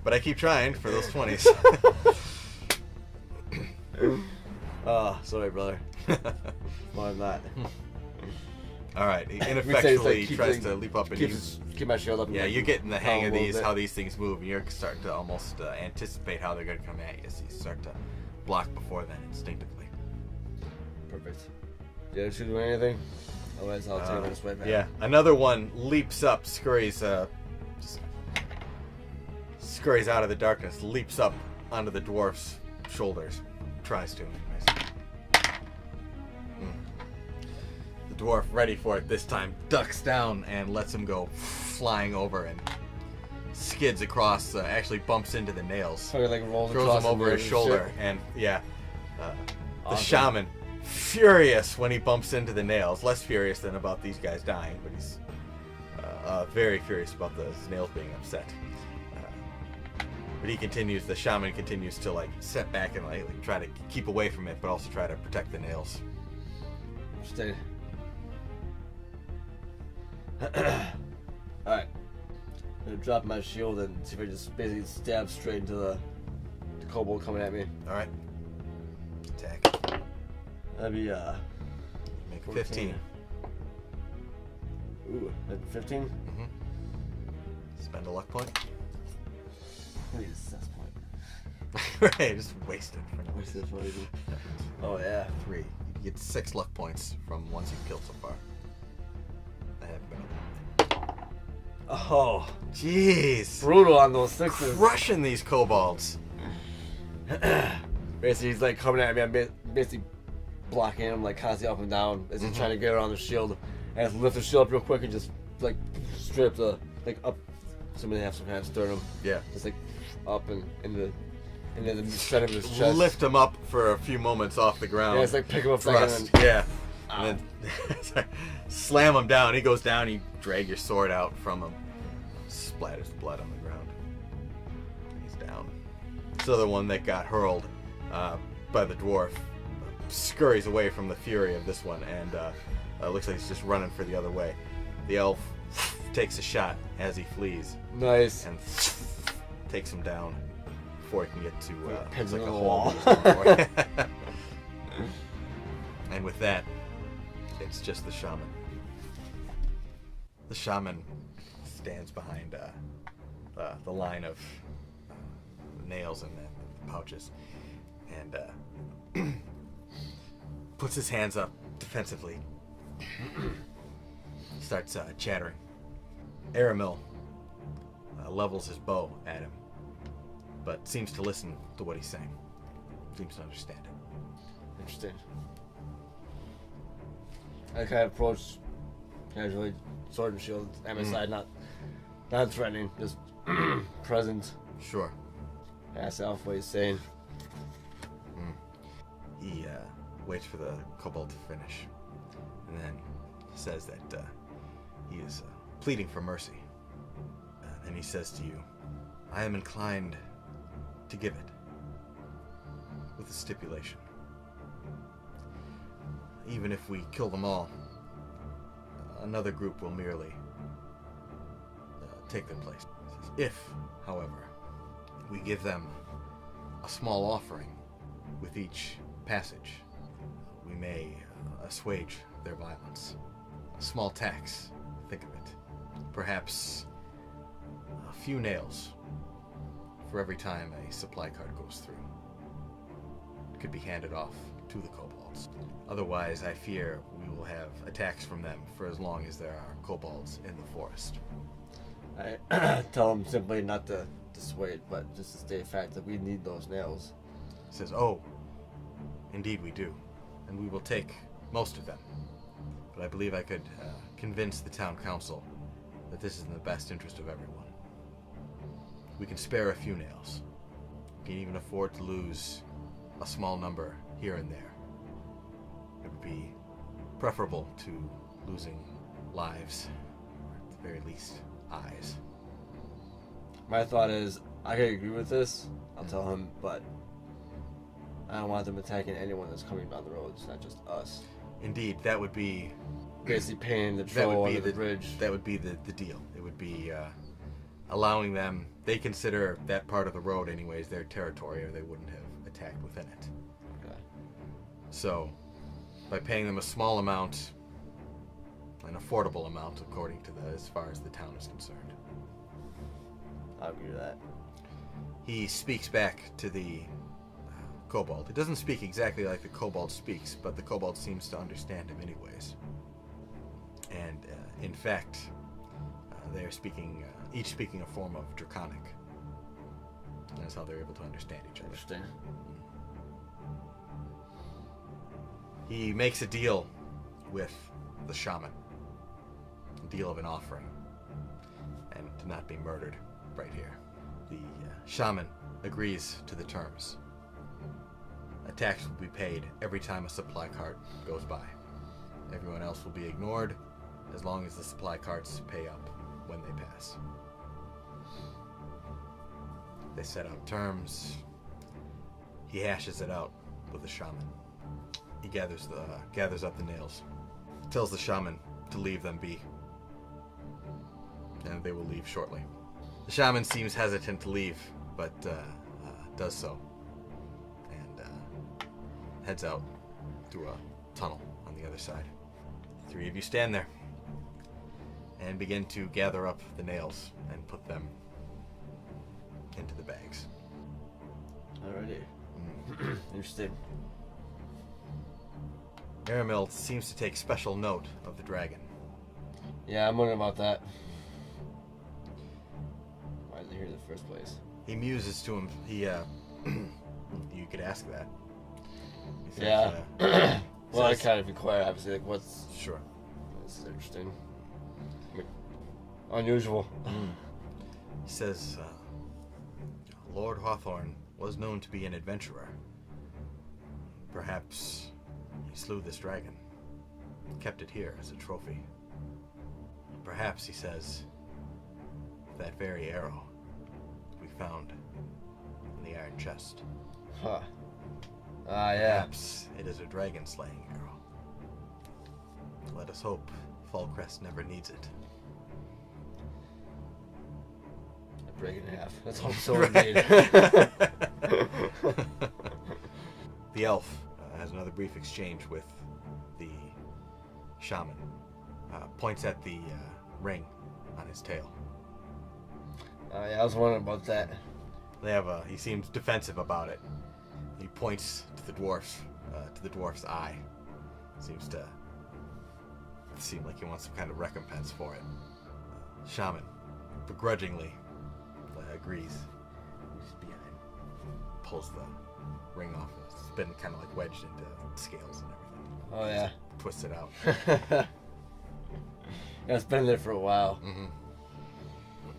But I keep trying for those 20s. Oh, sorry, brother. No, I'm not. All right, he ineffectually tries to leap up and keep my shield up. Yeah, you're getting the hang of these, how these things move, and you're starting to almost anticipate how they're going to come at you, so you start to block before then instinctively. Perfect. Did I do anything? Otherwise, I'll take this way back. Yeah, another one leaps up, scurries out of the darkness, leaps up onto the dwarf's shoulders, tries to. The dwarf, ready for it this time, ducks down and lets him go flying over and skids across, actually bumps into the nails. So he like rolls throws across him over his shoulder, and the Awesome. shaman, furious when he bumps into the nails, less furious than about these guys dying, but he's very furious about the nails being upset. But the shaman continues to like step back and like try to keep away from it, but also try to protect the nails. Stay. Alright. I'm gonna drop my shield and see if I just basically stab straight into the kobold coming at me. Alright. Attack. That'd be Make 14. 15. Ooh, 15? Mm-hmm. Spend a luck point. I need a success point. Right, just waste it. What's this one? Oh yeah. 3. You get 6 luck points from ones you've killed so far. I haven't been able to. Oh, Jeez. brutal on those 6s. Crushing these kobolds. Basically, he's like coming at me. I'm basically blocking him, like constantly up and down as he's trying to get around the shield. And I have to lift the shield up real quick and just like strip the like up. Somebody have some kind of sternum. Yeah. Just like up and into the center of his chest. Lift him up for a few moments off the ground. Yeah, it's like pick him up Thrust. and Yeah. And then slam him down. He goes down. You drag your sword out from him. Splatters blood on the ground. He's down. This other one that got hurled by the dwarf scurries away from the fury of this one, and looks like he's just running for the other way. The elf takes a shot as he flees nice. and takes him down before he can get to pins like in a the hole. wall. And with that, it's just the shaman. The shaman stands behind the line of nails in the pouches and puts his hands up defensively. Starts chattering. Aramil levels his bow at him, but seems to listen to what he's saying. Seems to understand it. Interesting. I kind of approach casually, sword and shield at my side, not threatening, just present. Sure. Ask Elf what he's saying. He waits for the kobold to finish, and then says that he is pleading for mercy. And he says to you, I am inclined to give it, with a stipulation. Even if we kill them all, another group will merely take their place. If, however, we give them a small offering with each passage, we may assuage their violence. A small tax, think of it. Perhaps a few nails for every time a supply cart goes through. It could be handed off to the kobolds. Otherwise, I fear we will have attacks from them for as long as there are kobolds in the forest. I tell him simply not to dissuade, but just to state the fact that we need those nails. He says, oh, indeed we do, and we will take most of them. But I believe I could convince the town council that this is in the best interest of everyone. We can spare a few nails. We can even afford to lose a small number here and there. It would be preferable to losing lives, or at the very least, eyes. My thought is, I could agree with this, I'll tell him, but I don't want them attacking anyone that's coming down the road. It's not just us. Indeed, that would be... Basically paying the troll under the bridge. That would be the deal. It would be allowing them... They consider that part of the road anyways their territory, or they wouldn't have attacked within it. Okay. So, by paying them a small amount, an affordable amount according to as far as the town is concerned. I'll agree with that. He speaks back to the kobold. It doesn't speak exactly like the kobold speaks, but the kobold seems to understand him anyways. And in fact, they are speaking, each speaking a form of Draconic. And that's how they're able to understand each other. Interesting. He makes a deal with the shaman. A deal of an offering. And to not be murdered right here. The shaman agrees to the terms. A tax will be paid every time a supply cart goes by. Everyone else will be ignored as long as the supply carts pay up when they pass. They set out terms. He hashes it out with the shaman. He gathers up the nails. Tells the shaman to leave them be. And they will leave shortly. The shaman seems hesitant to leave, but does so. And heads out through a tunnel on the other side. The three of you stand there and begin to gather up the nails and put them into the bags. Alrighty. Interesting. Aramil seems to take special note of the dragon. Yeah, I'm wondering about that. Why is he here in the first place? He muses to him. He, you could ask that. He says, Yeah. Well, I says- kind of inquire, obviously, like, what's... Sure. This is interesting. I mean, unusual. He says, Lord Hawthorne was known to be an adventurer. Perhaps he slew this dragon, kept it here as a trophy. Perhaps, he says, that very arrow we found in the iron chest. Huh. Ah, yeah. Perhaps it is a dragon-slaying arrow. Let us hope Fallcrest never needs it. I break it in half. That's all sword made. The elf has another brief exchange with the shaman. Points at the ring on his tail. Yeah, I was wondering about that. They have he seems defensive about it. He points to the dwarf's eye. Seems to seem like he wants some kind of recompense for it. Shaman begrudgingly agrees. He's behind. Pulls the ring off. It's been kind of like wedged into scales and everything. Oh, yeah. Twists it out. Yeah, it's been there for a while.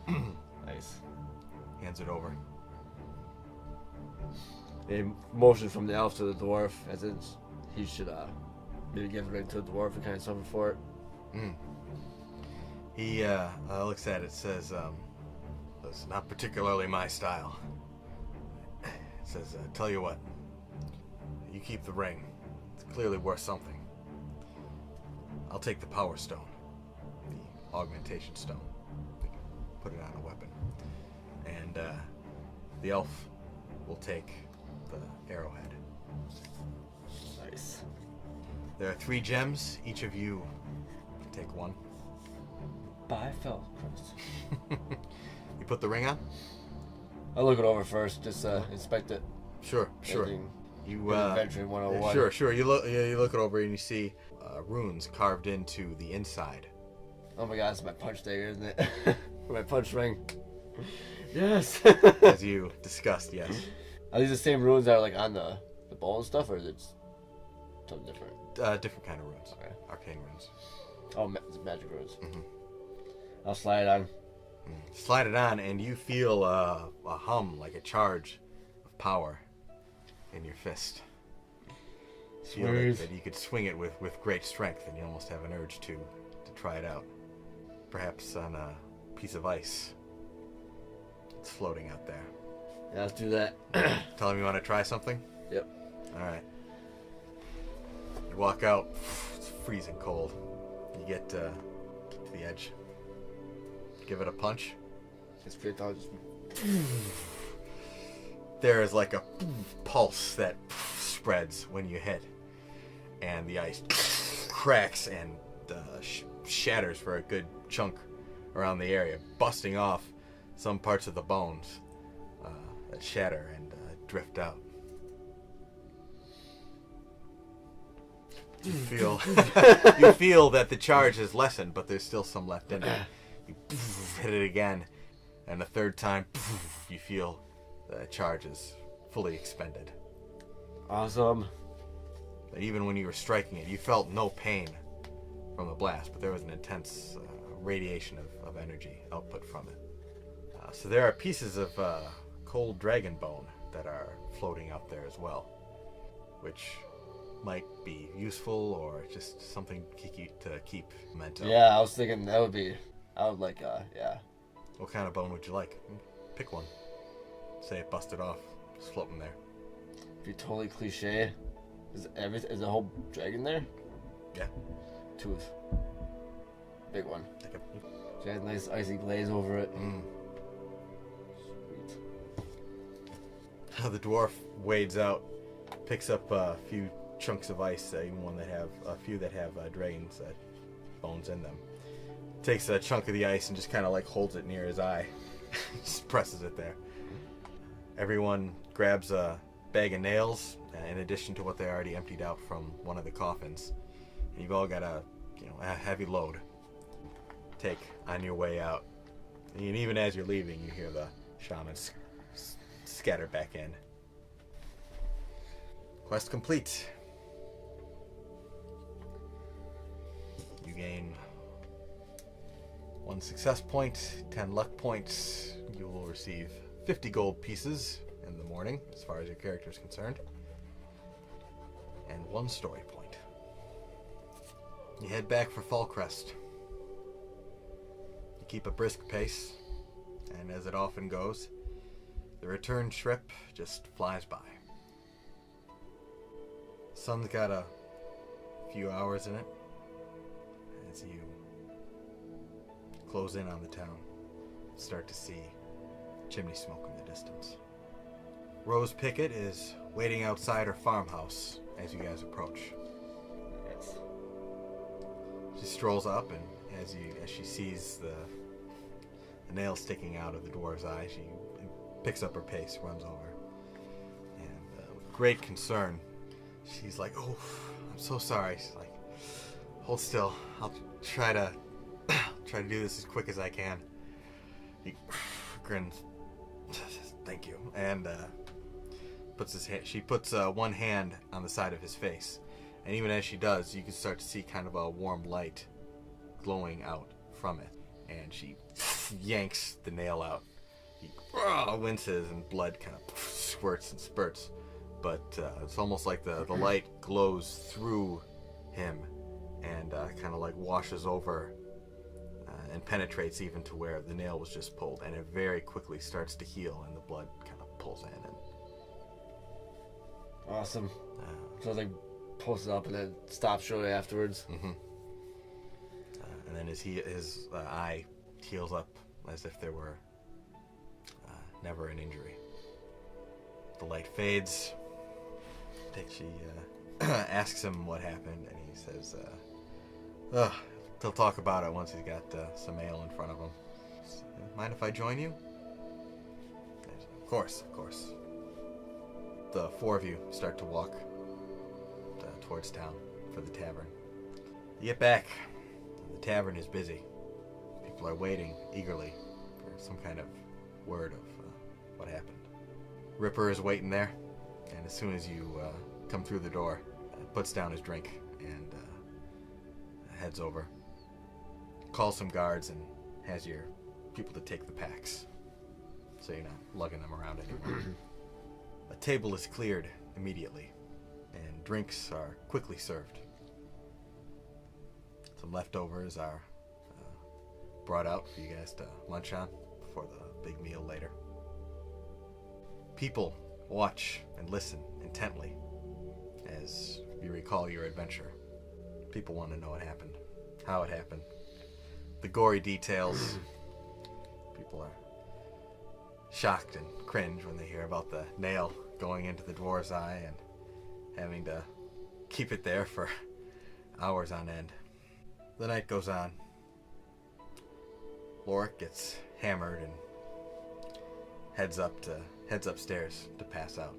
Mm-hmm. Nice. Hands it over. A motion from the elf to the dwarf, as in he should maybe give the ring to the dwarf and kind of suffer for it. He looks at it, says, "That's not particularly my style." Says, "Tell you what, you keep the ring. It's clearly worth something. I'll take the power stone, the augmentation stone. Put it on a weapon. And the elf will take the arrowhead." Nice. There are 3 gems. Each of you can take one. By fell. Christ. You put the ring on? I'll look it over first, just inspect it. Sure. Anything You Adventure 101. Sure. You look it over and you see runes carved into the inside. Oh my god, it's my punch dagger, isn't it? My punch ring. Yes. As you discussed, yes. Are these the same runes that are like on the bowl and stuff, or is it something different? Different kind of runes. Okay. Arcane runes. Oh, it's magic runes. Mhm. I'll slide it on. Slide it on, and you feel a hum, like a charge of power in your fist. Feel that you could swing it with great strength, and you almost have an urge to try it out. Perhaps on a piece of ice. It's floating out there. Yeah, let's do that. Tell him you want to try something? Yep. All right. You walk out. It's freezing cold. You get to the edge. Give it a punch. It's pretty tall. Just... There is like a pulse that spreads when you hit, and the ice cracks and shatters for a good chunk around the area, busting off some parts of the bones that shatter and drift out. You feel that the charge has lessened, but there's still some left in it. You hit it again, and the third time you feel the charge is fully expended. Awesome. But even when you were striking it, you felt no pain from the blast, but there was an intense radiation of energy output from it. So there are pieces of cold dragon bone that are floating out there as well, which might be useful or just something to keep memento. Yeah, I was thinking that would be. I would like, yeah. What kind of bone would you like? Pick one. Say it busted off, just floating there. Be totally cliche. Is the whole dragon there? Yeah. Tooth. Big one. She has a nice icy glaze over it. Sweet. The dwarf wades out, picks up a few chunks of ice, even a few that have dragon's bones in them. Takes a chunk of the ice and just kind of like holds it near his eye. Just presses it there. Everyone grabs a bag of nails in addition to what they already emptied out from one of the coffins. And you've all got a heavy load. Take on your way out. And even as you're leaving, you hear the shamans scatter back in. Quest complete. You gain 1 success point, 10 luck points. You will receive 50 gold pieces in the morning, as far as your character is concerned, and 1 story point. You head back for Fallcrest. You keep a brisk pace, and as it often goes, the return trip just flies by. Sun's got a few hours in it as you close in on the town. Start to see chimney smoke in the distance. Rose Pickett is waiting outside her farmhouse as you guys approach. Yes. She strolls up, and as she sees the nail sticking out of the dwarf's eye, she picks up her pace, runs over, and with great concern, she's like, "Oh, I'm so sorry." She's like, "Hold still. I'll try to do this as quick as I can." He grins. "Thank you," and she puts one hand on the side of his face, and even as she does, you can start to see kind of a warm light glowing out from it, and she yanks the nail out. He winces, and blood kind of spurts and spurts, but it's almost like the light glows through him and kind of like washes over and penetrates even to where the nail was just pulled, and it very quickly starts to heal, and the blood kind of pulls in. And Awesome. So I was like posted up and then stopped shortly afterwards. and then his eye heals up as if there were never an injury. The light fades. She asks him what happened, and he says, he'll talk about it once he's got some ale in front of him. Mind if I join you? Of course, of course. The four of you start to walk towards town for the tavern. You get back. The tavern is busy. People are waiting eagerly for some kind of word of what happened. Ripper is waiting there, and as soon as you come through the door, puts down his drink and heads over. Calls some guards and has your people to take the packs, so you're not lugging them around anymore. A table is cleared immediately, and drinks are quickly served. Some leftovers are brought out for you guys to lunch on before the big meal later. People watch and listen intently as you recall your adventure. People want to know what happened, how it happened, the gory details. People are shocked and cringe when they hear about the nail going into the dwarf's eye and having to keep it there for hours on end. The night goes on. Lorik gets hammered and heads upstairs to pass out.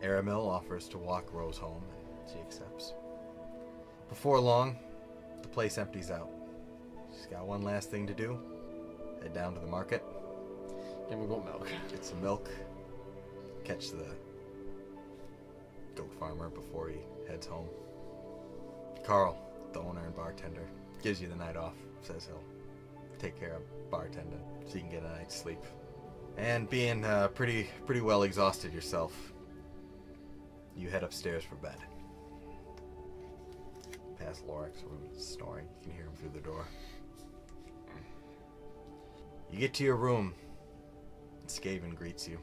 Aramil offers to walk Rose home, and she accepts. Before long, the place empties out. She's got one last thing to do. Head down to the market. Give me goat milk. Get some milk. Catch the goat farmer before he heads home. Carl, the owner and bartender, gives you the night off. Says he'll take care of bartending so you can get a night's sleep. And being pretty well exhausted yourself, you head upstairs for bed. Past Lorik's room, snoring. You can hear him through the door. You get to your room, and Skaven greets you.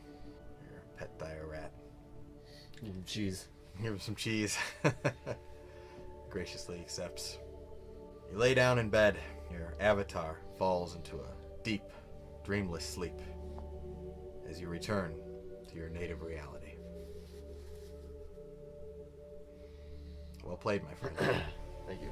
Your pet dire rat. Give him cheese. Give him some cheese. Graciously accepts. You lay down in bed. Your avatar falls into a deep, dreamless sleep as you return to your native reality. Well played, my friend. Thank you.